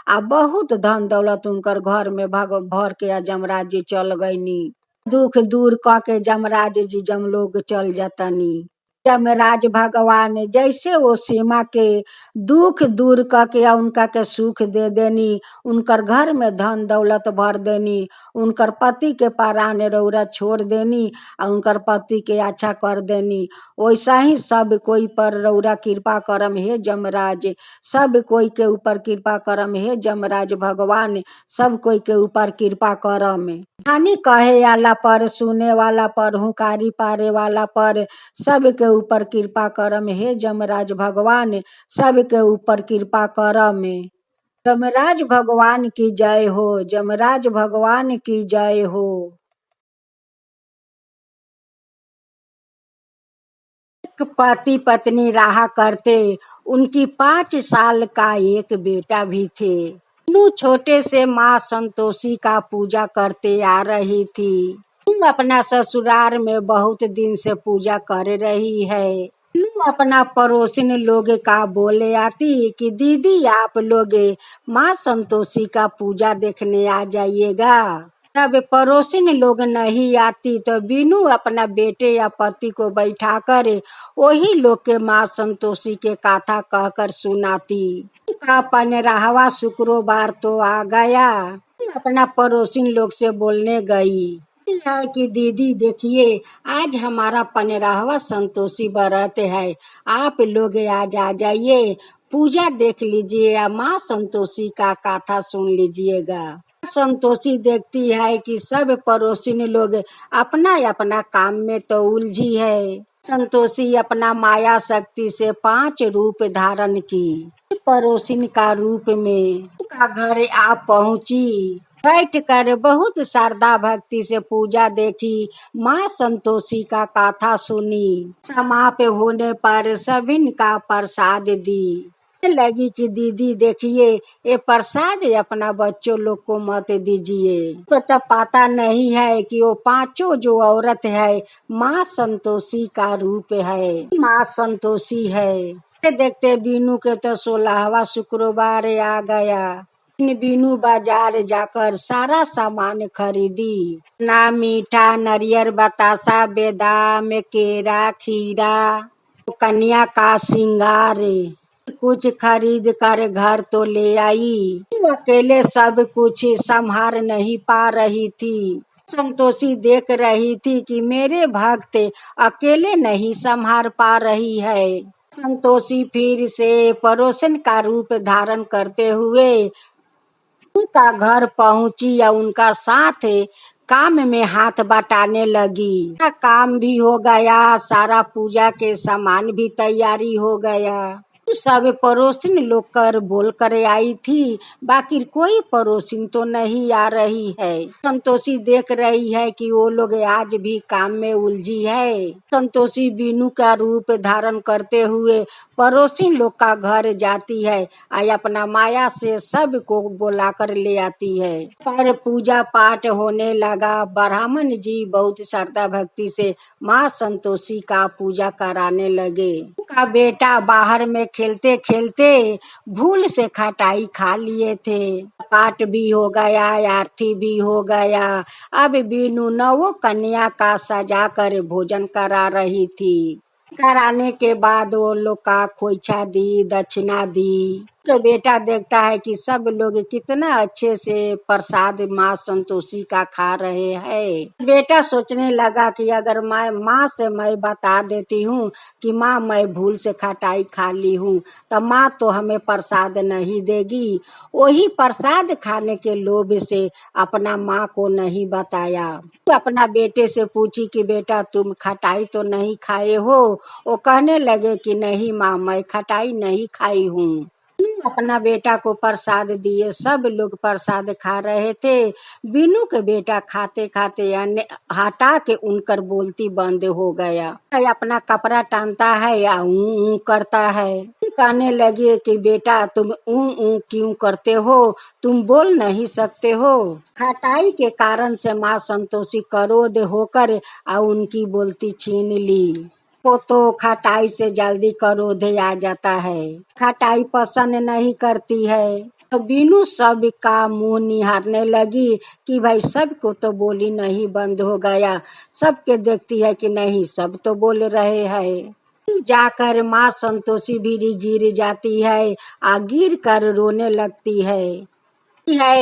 आ बहुत धन दौलत उनकर घर में भर के आ जमराज जी चल गईनी। दुख दूर क के जमराज जी जम लोग चल जातनी। जमराज भगवान जैसे वो सीमा के दुख दूर करके या उनका के सुख दे देनी, उनकर घर में धन दौलत भर देनी, उनकर पति के पराने रौरा छोड़ देनी और उनकर पति के अच्छा कर देनी। वैसा ही सब कोई पर रौरा कृपा करम हे जमराज, सब कोई के ऊपर कृपा करम हे जमराज भगवान, सब कोई के ऊपर कृपा करम। हानि कहे वाला पर, सुने वाला पर, हुकारी पारे वाला पर सब के ऊपर कृपा करम हे जमराज भगवान, सब के ऊपर कृपा करम। जमराज भगवान की जय हो, जमराज भगवान की जय हो। एक पति पत्नी रहा करते, उनकी 5 साल का एक बेटा भी थे। तीनों छोटे से माँ संतोषी का पूजा करते आ रही थी। तुम अपना ससुराल में बहुत दिन से पूजा कर रही है। तुम अपना पड़ोसिन लोग का बोले आती कि दीदी आप लोग माँ संतोषी का पूजा देखने आ जाइएगा। जब पड़ोसिन लोग नहीं आती तो बीनू अपना बेटे या पति को बैठा कर वही लोग के माँ संतोषी के कथा कहकर सुनाती। का 15वां शुक्रवार तो आ गया। अपना पड़ोसिन लोग से बोलने गई कि दीदी देखिए आज हमारा 15वां संतोषी व्रत है, आप लोग आज आ जाइए, पूजा देख लीजिए या माँ संतोषी का कथा सुन लीजिएगा। संतोषी देखती है कि सब पड़ोसिन लोग अपना अपना काम में तो उलझी है। संतोषी अपना माया शक्ति से 5 रूप धारण की। पड़ोसिन का रूप में का घर आ पहुंची। बैठ कर बहुत श्रद्धा भक्ति से पूजा देखी, माँ संतोषी का कथा सुनी। समाप्त होने पर सभी का प्रसाद दी। लगी कि दीदी देखिए ये प्रसाद अपना बच्चों लोग को मत दीजिए, तो पता नहीं है कि वो 5 जो औरत है माँ संतोषी का रूप है, माँ संतोषी है। देखते बीनू के तो 16वां शुक्रवार आ गया। बीनू बाजार जाकर सारा सामान खरीदी। ना मीठा, नारियल, बतासा, बादाम, केरा, खीरा, कन्या का श्रृंगार कुछ खरीद कर घर तो ले आई। वो अकेले सब कुछ संभाल नहीं पा रही थी। संतोषी देख रही थी कि मेरे भक्त अकेले नहीं संभाल पा रही है। संतोषी फिर से पड़ोसन का रूप धारण करते हुए उनका घर पहुंची या उनका साथ काम में हाथ बटाने लगी। काम भी हो गया, सारा पूजा के सामान भी तैयारी हो गया। सब पड़ोसिन लोग कर बोल कर आई थी, बाकी कोई पड़ोसिन तो नहीं आ रही है। संतोषी देख रही है कि वो लोग आज भी काम में उलझी है। संतोषी बीनू का रूप धारण करते हुए पड़ोसिन लोग का घर जाती है और अपना माया से सब को बुला कर ले आती है। पर पूजा पाठ होने लगा। ब्राह्मण जी बहुत श्रद्धा भक्ति से माँ संतोषी का पूजा कराने लगे। उनका बेटा बाहर में खेलते खेलते भूल से खटाई खा लिए थे। पाठ भी हो गया, आरती भी हो गया। अब बीनू नवो कन्या का सजा कर भोजन करा रही थी। कराने के बाद वो लोग का खोइछा दी, दक्षिणा दी। तो बेटा देखता है कि सब लोग कितना अच्छे से प्रसाद माँ संतोषी का खा रहे हैं। बेटा सोचने लगा कि अगर मैं माँ से मैं बता देती हूँ कि माँ मैं भूल से खटाई खा ली हूँ, तो माँ तो हमें प्रसाद नहीं देगी। वही प्रसाद खाने के लोभ से अपना माँ को नहीं बताया। तो अपना बेटे से पूछी कि बेटा तुम खटाई तो नहीं खाए हो? वो कहने लगे कि नहीं माँ, मैं खटाई नहीं खाई हूँ। अपना बेटा को प्रसाद दिए। सब लोग प्रसाद खा रहे थे। बीनू के बेटा खाते खाते हटा के उनकर बोलती बंद हो गया। अपना कपड़ा टानता है या ऊ करता है। कहने लगे कि बेटा तुम ऊ क्यों करते हो? तुम बोल नहीं सकते हो? खटाई के कारण से माँ संतोषी क्रोध होकर उनकी बोलती छीन ली। को तो खटाई से जल्दी क्रोध आ जाता है। खटाई पसंद नहीं करती है। तो बीनू सब का मुंह निहारने लगी कि भाई सबको तो बोली नहीं बंद हो गया। सबके देखती है कि नहीं सब तो बोल रहे हैं। जाकर माँ संतोषी भी गिर जाती है, गिर कर रोने लगती है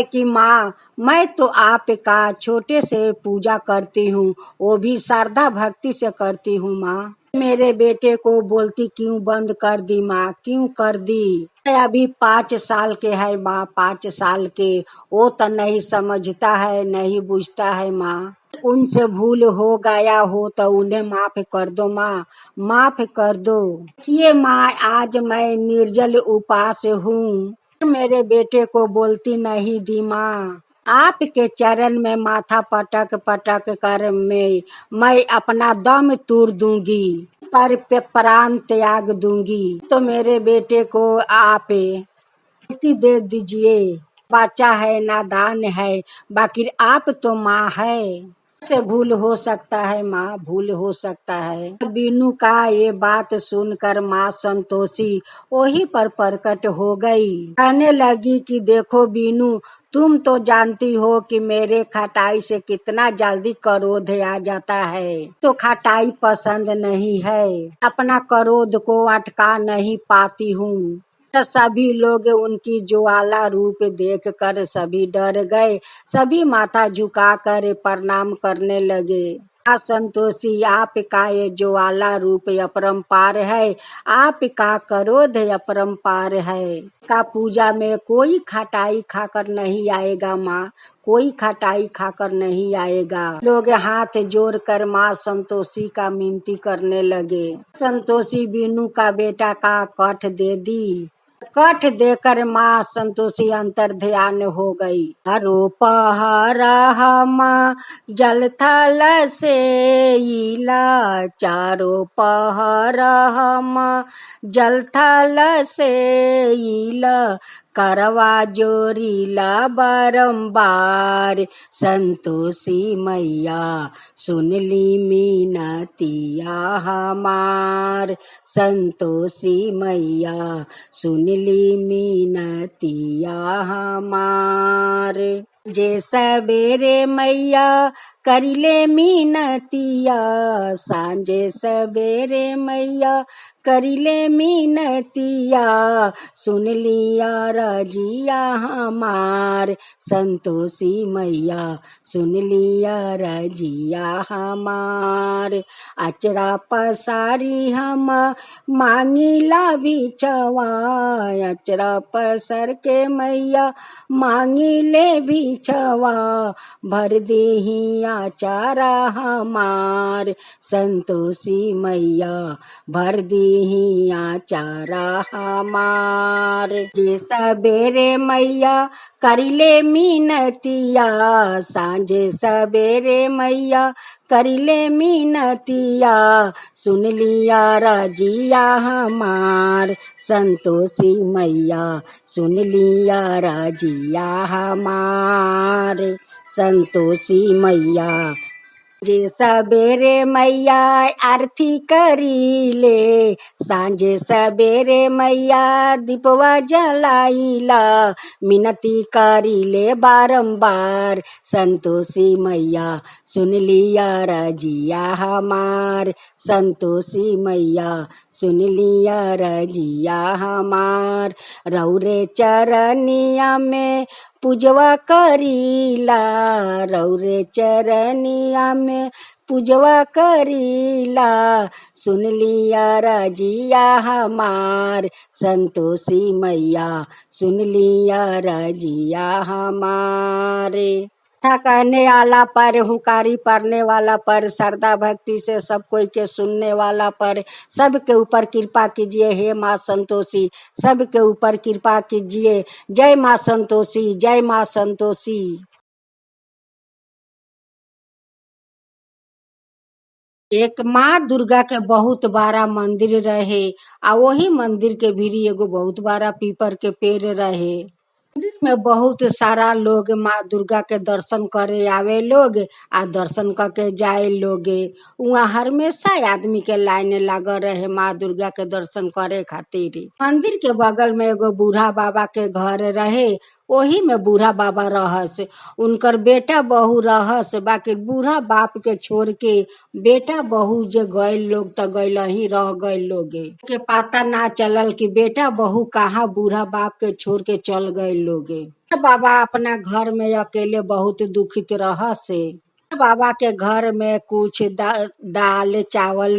कि माँ मैं तो आपका छोटे से पूजा करती हूँ, वो भी श्रद्धा भक्ति से करती हूँ। माँ मेरे बेटे को बोलती क्यों बंद कर दी? माँ क्यों कर दी? अभी 5 साल के है माँ, 5 साल के। वो तो नहीं समझता है, नहीं बुझता है। माँ उनसे भूल हो गया हो तो उन्हें माफ कर दो माँ, माफ कर दो। ये माँ आज मैं निर्जल उपास हूँ, मेरे बेटे को बोलती नहीं दी। माँ आपके चरण में माथा पटक पटक कर मैं अपना दम तोड़ दूंगी, पर पे प्राण त्याग दूंगी। तो मेरे बेटे को आप मुक्ति दे दीजिए। बच्चा है, नादान है, बाकी आप तो माँ है। से भूल हो सकता है माँ, भूल हो सकता है। बीनू का ये बात सुनकर माँ संतोषी वही पर प्रकट हो गई। कहने लगी कि देखो बीनू, तुम तो जानती हो कि मेरे खटाई से कितना जल्दी क्रोध आ जाता है। तो खटाई पसंद नहीं है, अपना क्रोध को अटका नहीं पाती हूँ। सभी लोग उनकी ज्वाला रूप देखकर सभी डर गए। सभी माथा झुकाकर प्रणाम करने लगे। संतोषी आपका ये ज्वाला रूप अपरंपार है, आपका क्रोध अपरंपार है। का पूजा में कोई खटाई खाकर नहीं आएगा माँ, कोई खटाई खाकर नहीं आएगा। लोग हाथ जोड़कर माँ संतोषी का मिनती करने लगे। संतोषी बीनू का बेटा का कठ दे दी। कठ देकर माँ संतोषी अंतर ध्यान हो गई। हरो पहर हम जल थल से इला, चारो पहर हम जल थल से इला, करवा जोरीला बारंबार। संतोषी मैया सुन ली मीनतिया हमार, संतोषी मैया सुन ली ली मीनतिया हमार। जे सबेरे मैया करिले मीनतिया, सांझे सबेरे मैया करिले मीनतिया, सुन लिया रजिया हमार। संतोषी मैया सुन लिया रजिया हमार। अचरा पसारी हम मांगिला बिछवा, अचरा पसर के मैया मांगिले बिछवा, भर देही आचारा हमार। संतोषी मैया भर देही आचारा हमार। जे सबेरे मैया करिले मीनतिया, सांझे सबेरे मैया करिले मीनतिया, सुन लिया रजिया हमार। संतोषी मैया सुन लिया रजिया हमार। संतोषी मैया जे सबेरे मैया आरती करीले, सांझे सबेरे मैया दीपवा जलाइला, मिनती करीले बारंबार। संतोषी मैया सुन लिया रजिया हमार। संतोषी मैया सुन लिया रजिया हमार। रौरे चरनिया में पूजवा करीला, रौरे चरनिया में पूजवा करीला, सुन लिया रजिया हमार। संतोषी मैया सुन लिया रजिया हमारे। कथा कहने वाला पर, हुकारी पढ़ने वाला पर, श्रद्धा भक्ति से सब कोई के सुनने वाला पर, सबके ऊपर कृपा कीजिए हे माँ संतोषी, सबके ऊपर कृपा कीजिए। जय माँ संतोषी, जय माँ संतोषी। एक माँ दुर्गा के बहुत बड़ा मंदिर रहे, आ वही मंदिर के भीरी एगो बहुत बड़ा पीपर के पेड़ रहे। मंदिर में बहुत सारा लोग माँ दुर्गा के दर्शन करे आवे लोग, आ दर्शन करके जाए लोग। वहाँ हमेशा आदमी के लाइन लागल रहे माँ दुर्गा के दर्शन करे खातिर। मंदिर के बगल में एगो बूढ़ा बाबा के घर रहे, वही में बूढ़ा बाबा रहस, उनकर बेटा बहू रहस। बाकी बूढ़ा बाप के छोड़ के बेटा बहू जे गए लोग त गइल ही रह गए लोग के पता ना चलल कि बेटा बहू कहाँ बूढ़ा बाप के छोड़ के चल गए लोग। बाबा अपना घर में अकेले बहुत दुखित रहसे। बाबा के घर में कुछ दाल चावल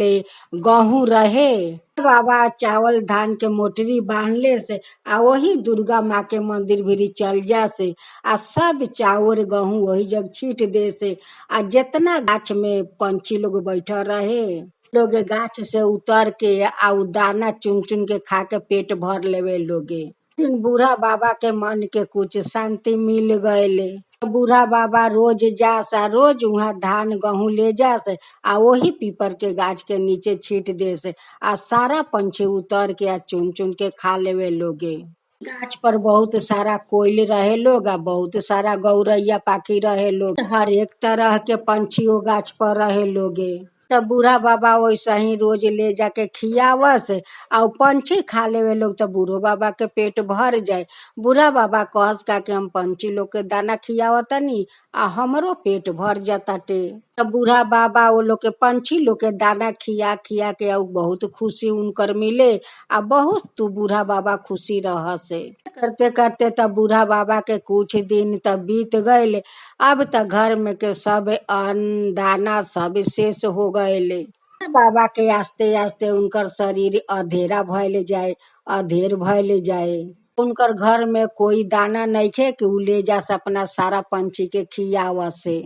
गेहूं रहे। बाबा चावल धान के मोटरी बांधले से आ वही दुर्गा माँ के मंदिर भी चल जा से, आ सब चावल गेहूं वही जग छीट दे से। आ जितना गाछ में पंछी लोग बैठा रहे, लोग गाछ से उतर के आ दाना चुन चुन के खा के पेट भर लेवे लोगे। दिन बूढ़ा बाबा के मन के कुछ शांति मिल गए। बूढ़ा बाबा रोज जास, रोज वहाँ धान गेहूं ले जास, आ वही पीपर के गाछ के नीचे छीट देस, आ सारा पंछी उतर के आ चुन चुन के खा लेवे लोगे। गाछ पर बहुत सारा कोयल रहे लोग, आ बहुत सारा गौरैया पाखी रहे लोग। हर एक तरह के पंछी वो गाछ पर रहे लोगे। तब बूढ़ा बाबा वैसा ही रोज ले जाके खियावस, आ पंछी खा लेवे लोग तो बूढ़ो बाबा के पेट भर जाए। बूढ़ा बाबा कहस का कि हम पंछी लोग के दाना खियावतनी आ हमरो पेट भर जाताटे। तब बूढ़ा बाबा वो लोग के पंछी लोग के दाना खिया खिया के बहुत खुशी उनकर मिले, आ बहुत तू बूढ़ा बाबा खुशी रहसे। करते करते तब बूढ़ा बाबा के कुछ दिन तब बीत गए। अब तक घर में के सब अन्न दाना सब शेष हो गए। बाबा के आस्ते आस्ते उनकर शरीर अधेरा भइल जाए, अधेर भइल जाए। उनकर घर में कोई दाना नहीं खे कि उ ले जा अपना सारा पंछी के खियावसे।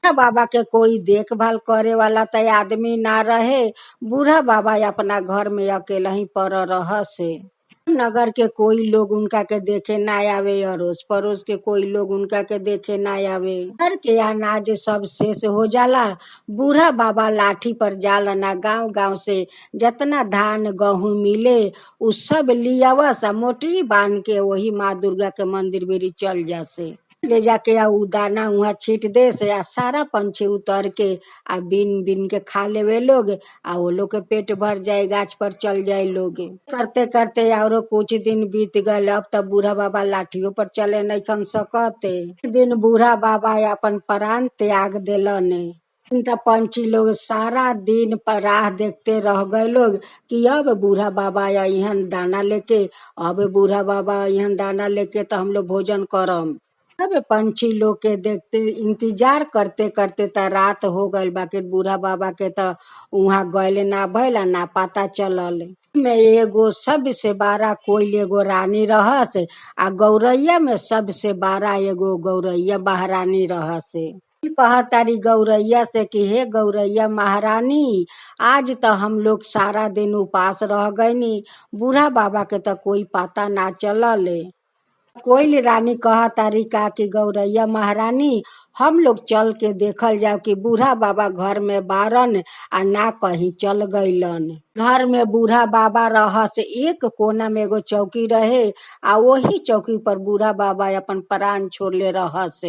बाबा के कोई देखभाल करे वाला तो आदमी ना रहे। बूढ़ा बाबा अपना घर में अकेला ही पर रहसे। नगर के कोई लोग उनका के देखे ना आवे, अड़ोस पड़ोस के कोई लोग उनका के देखे ना आवे। घर के अनाज सब शेष हो जाला। बूढ़ा बाबा लाठी पर जाला ना, गांव गांव से जितना धान गेहूं मिले उ सब लियावस, मोटरी बांध के वही माँ दुर्गा के मंदिर बेरी चल जासे। ले जाके आ उ दाना उहाँ छीट दे से आ सारा पंछी उतर के आ बिन बिन के खा लेवे लोग आ वो लोग के पेट भर जाए, गाछ पर चल जाए लोग। करते करते और कुछ दिन बीत गए। अब तब बूढ़ा बाबा लाठियों पर चले नहीं खन सकते। एक दिन बूढ़ा बाबा अपन प्राण त्याग दिलन। इनका पंछी लोग सारा दिन पर राह देखते रह गए लोग कि अब बूढ़ा बाबा यहाँ दाना लेके, अब बूढ़ा बाबा यहाँ दाना लेके तो हम लोग भोजन करम। अब पंछी लोग के देखते इंतजार करते करते त रात हो गईल। बाकी बूढ़ा बाबा के त उहाँ गए ना भइल ना पता चलल। में एगो सबसे बड़ा कोई एगो रानी रहस आ गौरैया में सबसे बड़ा एगो गौरैया महारानी रहस। कह तारी गौरैया से कि हे गौरैया महारानी, आज तो हम लोग सारा दिन उपास रह गईनी, बूढ़ा बाबा के तो कोई पता ना चलल। कोयल रानी कह तारी का कि गौरैया महारानी, हम लोग चल के देखल जाओ कि बूढ़ा बाबा घर में बारन आ ना कहीं चल गईलन। घर में बूढ़ा बाबा रहस, एक कोना में एगो चौकी रहे आ वही चौकी पर बूढ़ा बाबा अपन प्राण छोड़ले रहस।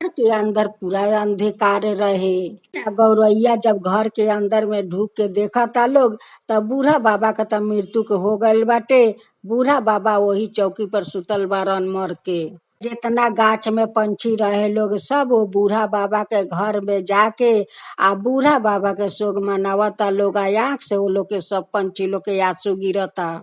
घर के अंदर पूरा अंधकार रहे। गौरैया जब घर के अंदर में ढूक के देखा था लोग तब बूढ़ा बाबा का तब मृत्यु के हो गईल बाटे। बूढ़ा बाबा वही चौकी पर सुतल बारन मर के। जितना गाछ में पंछी रहे लोग सब वो बूढ़ा बाबा के घर में जाके आ बूढ़ा बाबा के शोक मनावता लोग। आँख से वो लोग के सब पंछी लोग के आंसू गिरता।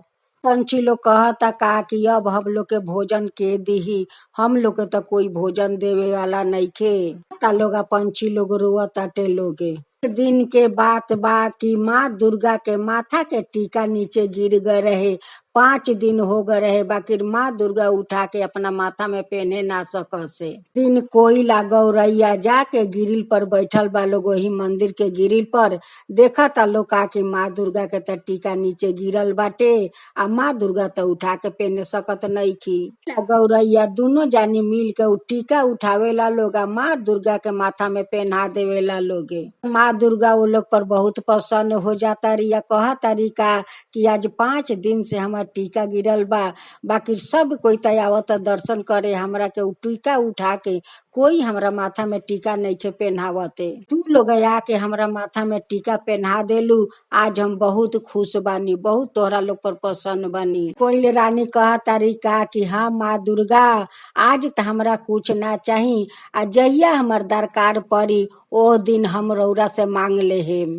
पंछी लोग कहता का कि अब हम लोग के भोजन के दीही, हम लोग के तो कोई भोजन देवे वाला नइखे। ता लोग पंछी लोग रोवताटे लोगे। एक दिन के बात बा कि माँ दुर्गा के माथा के टीका नीचे गिर गए रहे। 5 दिन हो गए रहे, बाकी माँ दुर्गा उठा के अपना माथा में पहने ना सकसे। दिन कोयला गौरैया जाके गिरिल पर बैठल बा लोग, वही मंदिर के गिरिल पर देखा था लोग का कि माँ दुर्गा के त टीका नीचे गिरल बाटे आ माँ दुर्गा तो उठा के पहने सकत नइखी। गौरैया दोनों जानी मिल के उ टीका उठावेला लोग आ माँ दुर्गा के माथा में पहना देवेला लोगे। माँ दुर्गा वो लोग पर बहुत प्रसन्न हो जाता रिया। कहा तरीका कि आज 5 दिन से हमार टीका गिरल बा, बाकी सब कोई तयावत दर्शन करे, हमरा के टीका उठा के कोई हमरा माथा में टीका नहीं के पहनावते। तू लोग आके हमरा माथा में टीका पहना देलू, आज हम बहुत खुश बानी, बहुत तोहरा लोग पर प्रसन्न बानी। कोई रानी कहा तारीका कि हाँ माँ दुर्गा, आज तो हमरा कुछ ना चाही, आ जहिया हमर दरकार पड़ी ओ दिन हम रौरा से मांग ले हेम।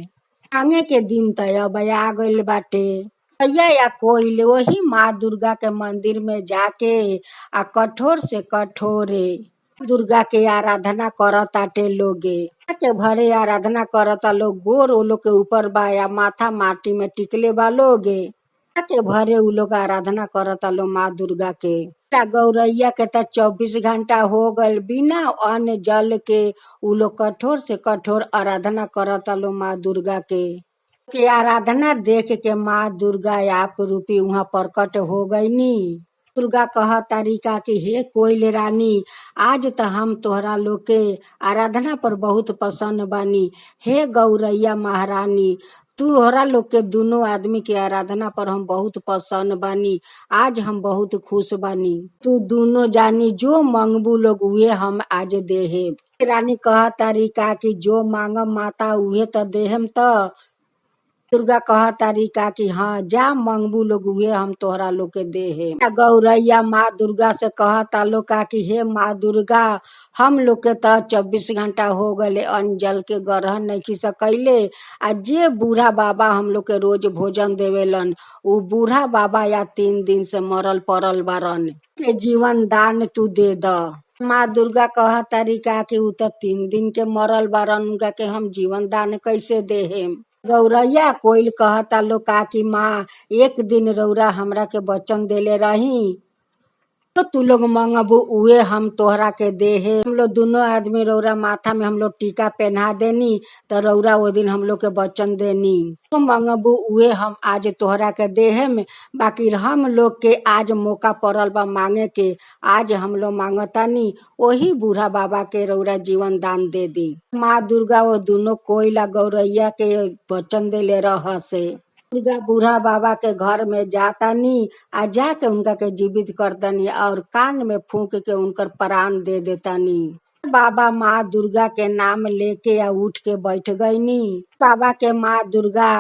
मांगे के दिन तो अब आ गइल बाटे। या कोई वही माँ दुर्गा के मंदिर में जाके आ कठोर से कठोरे दुर्गा के आराधना करताटे लोगे। के भरे आराधना करता लोग, गोर वो लोग के ऊपर बा या माथा माटी में टिकले बा लोगे। के भरे उ लोग आराधना करता लो माँ दुर्गा के। गौरैया के त 24 घंटा हो गल बिना अन्न जल के उ लोग कठोर से कठोर आराधना करता लो माँ दुर्गा के आराधना देख के माँ दुर्गा आप रूपी वहाँ प्रकट हो गईनी। दुर्गा कह तारिका कि हे कोयल रानी, आज तो हम तोहरा लोग के आराधना पर बहुत प्रसन्न बानी। हे गौरैया महारानी, तोहरा लोग के दोनों आदमी के आराधना पर हम बहुत प्रसन्न बानी, आज हम बहुत खुश बानी। तू दोनों जानी जो मांगबू लोग उहे हम आज देहे। रानी कह तारिका कि जो मांगम माता उहे तो देहम। तो दुर्गा कह तारिका कि हाँ जा मांगबू लोग उहे हम तोहरा लोग के देहे। गौरैया माँ दुर्गा से कहता लोग का कि हे माँ दुर्गा, हम लोग के तो 24 घंटा हो गए अन्न जल के ग्रहण नहीं की सकैले। आ जे बूढ़ा बाबा हम लोग के रोज भोजन देवेलन उ बूढ़ा बाबा या 3 दिन से मरल पड़ल बारन, के जीवन दान तू दे द। माँ दुर्गा कह तारिका कि उ तो 3 दिन के मरल बारन, उनका के हम जीवन दान कैसे देहेम। गौरैया कोयल कहता लो का कि माँ, एक दिन रौरा हमरा के वचन देले रही, तो तू लोग मांगबू उहे हम तोहरा के देहे। हम लोग दोनों आदमी रौरा माथा में हम लोग टीका पहना देनी, तो रौरा वो दिन हम लोग के वचन देनी, तो मांगबू उहे हम आज तोहरा के देहे में। बाकी हम लोग के आज मौका पड़ल बा मांगे के, आज हम लोग मांगतानी वही बूढ़ा बाबा के रौरा जीवन दान दे दी। माँ दुर्गा वो दोनों कोयला गौरैया के वचन देले रहसे। दुर्गा बूढ़ा बाबा के घर में जातानी आ जाके उनका के जीवित करतानी और कान में फूंक के उनकर प्राण दे देतानी। बाबा माँ दुर्गा के नाम लेके आ उठ के बैठ गईनी। बाबा के माँ दुर्गा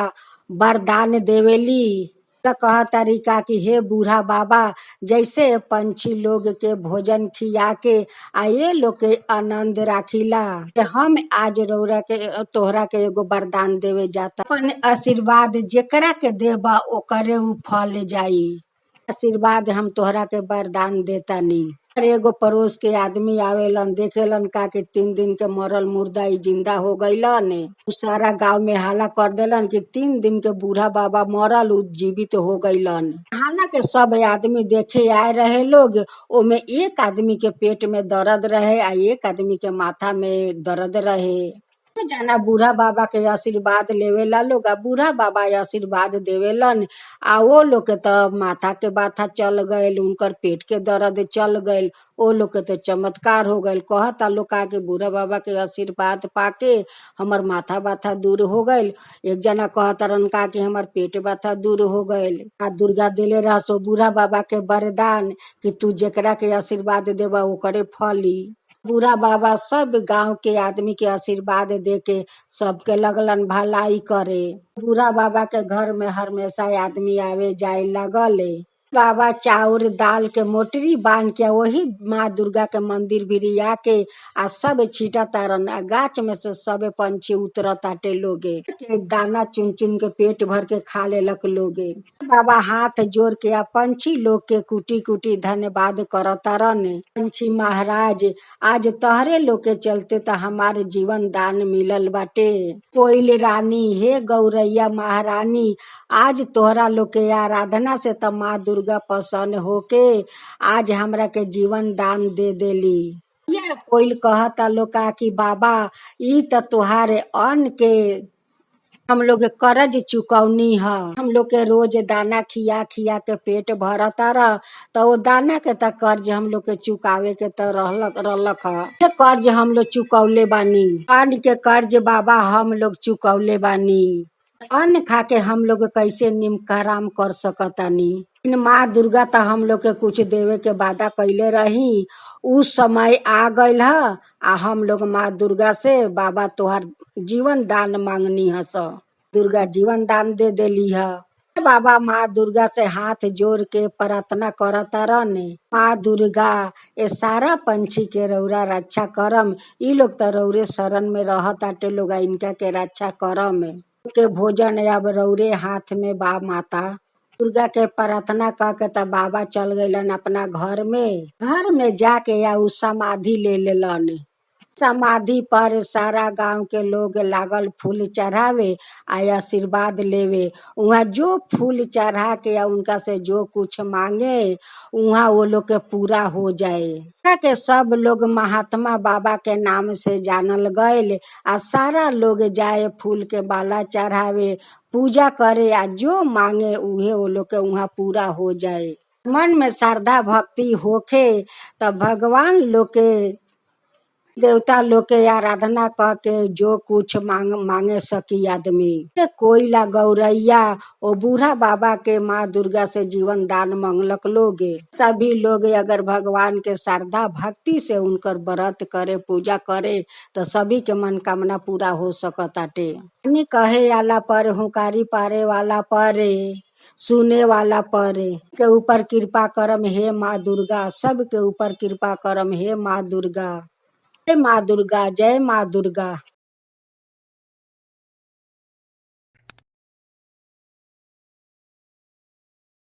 वरदान देवेली। कह तरीका कि हे बूढ़ा बाबा, जैसे पंछी लोग के भोजन खिया के आ ये लोग के आनंद राखिला, हम आज रौरा के तोहरा के एगो वरदान देवे जाता। अपन आशीर्वाद जेकरा के देबा ओकरे उ फल जाई। आशीर्वाद हम तोहरा के वरदान देतानी। एगो पड़ोस के आदमी आवेलन, देखेलन का कि 3 दिन के मरल मुर्दा ई जिंदा हो गईलन। उ सारा गांव में हाला कर देलन कि 3 दिन के बूढ़ा बाबा मरल उ जीवित हो गईलन। हालांकि सब आदमी देखे आए रहे लोग। ओमे एक आदमी के पेट में दर्द रहे आ एक आदमी के माथा में दर्द रहे। जाना बूढ़ा बाबा के आशीर्वाद लेवेला लोग, बूढ़ा बाबा आशीर्वाद देवेलन आ वो लोग के तो माथा के बाथा चल गईल, उनकर पेट के दर्द चल गईल, वो लोग के तो चमत्कार हो गईल। कहता लोग का के बूढ़ा बाबा के आशीर्वाद पाके हमर माथा बाथा दूर हो गईल। एक जना कहता रन का कि हमर पेट बाथा दूर हो गईल। आ दुर्गा देले रह सो बूढ़ा बाबा के वरदान कि तू जेकरा के आशीर्वाद देबा ओकरे फली। बूढ़ा बाबा सब गांव के आदमी के आशीर्वाद दे के सबके लगलन भलाई करे। बूढ़ा बाबा के घर में हमेशा आदमी आवे जाए लगले। बाबा चाउर दाल के मोटरी बांध के वही माँ दुर्गा के मंदिर भिरिया के आ सब छीटा तारन। गाछ में से सब पंछी उतरत आटे लोगे के दाना चुन चुन के पेट भर के खा लेलक लोगे। बाबा हाथ जोड़ के आ पंछी लोग के कुटी कुटी धन्यवाद करतारन। पंछी महाराज, आज तहरे लोग के चलते तो हमारे जीवन दान मिलल बाटे। कोयल रानी, हे गौरैया महारानी, आज तोहरा लोग के आराधना से तो माँ दुर्गा प्रसन्न होके आज हमरा के जीवन दान दे देली। या कोई कहता लोग का कि बाबा ई तो तुहारे अन्न के हम लोग के कर्ज चुकौनी है। हम लोग के रोज दाना खिया खिया के पेट भरता रह, तो वो दाना के तो कर्ज हम लोग के चुकावे के तो रहलक है। ये कर्ज हम लोग चुकौले बानी। अन्न के कर्ज बाबा हम लोग चुकौले बानी। अन्न खा के हम लोग कैसे निमकराम कर सकतानी। इन माँ दुर्गा तो हम लोग के कुछ देवे के वादा कैले रही, उस समय आ गईल है आ हम लोग माँ दुर्गा से बाबा तोहर जीवन दान मांगनी है। दुर्गा जीवन दान दे देली है। बाबा माँ दुर्गा से हाथ जोड़ के प्रार्थना करता रहने, माँ दुर्गा ये सारा पंछी के रौरा रक्षा करम। ई लोग तो रौरे शरण में रहताटे लोग, इनका के रक्षा करम। के भोजन अब रौरे हाथ में बा। माता दुर्गा के प्रार्थना करके तब बाबा चल गईलन अपना घर में जाके या उ समाधि ले लेलन। समाधि पर सारा गांव के लोग लागल फूल चढ़ावे आ आशीर्वाद लेवे। वहाँ जो फूल चढ़ा के या उनका से जो कुछ मांगे वहाँ वो लोग के पूरा हो जाए। के सब लोग महात्मा बाबा के नाम से जानल गए आ सारा लोग जाए फूल के माला चढ़ावे, पूजा करे आ जो मांगे उहे वो लोग के वहाँ पूरा हो जाए। मन में श्रद्धा भक्ति होखे तब भगवान लोग के देवता लोग के आराधना करके जो कुछ मांगे सकी आदमी। कोयला गौरैया ओ बूढ़ा बाबा के माँ दुर्गा से जीवन दान मांगलक लोगे। सभी लोग अगर भगवान के श्रद्धा भक्ति से उनकर व्रत करे पूजा करे तो सभी के मनोकामना पूरा हो सकताटे। कहे वाला पर हुकारी पारे वाला पर सुने वाला पर के ऊपर कृपा करम हे माँ दुर्गा, सब के ऊपर कृपा करम हे माँ दुर्गा। जय माँ दुर्गा, जय माँ दुर्गा।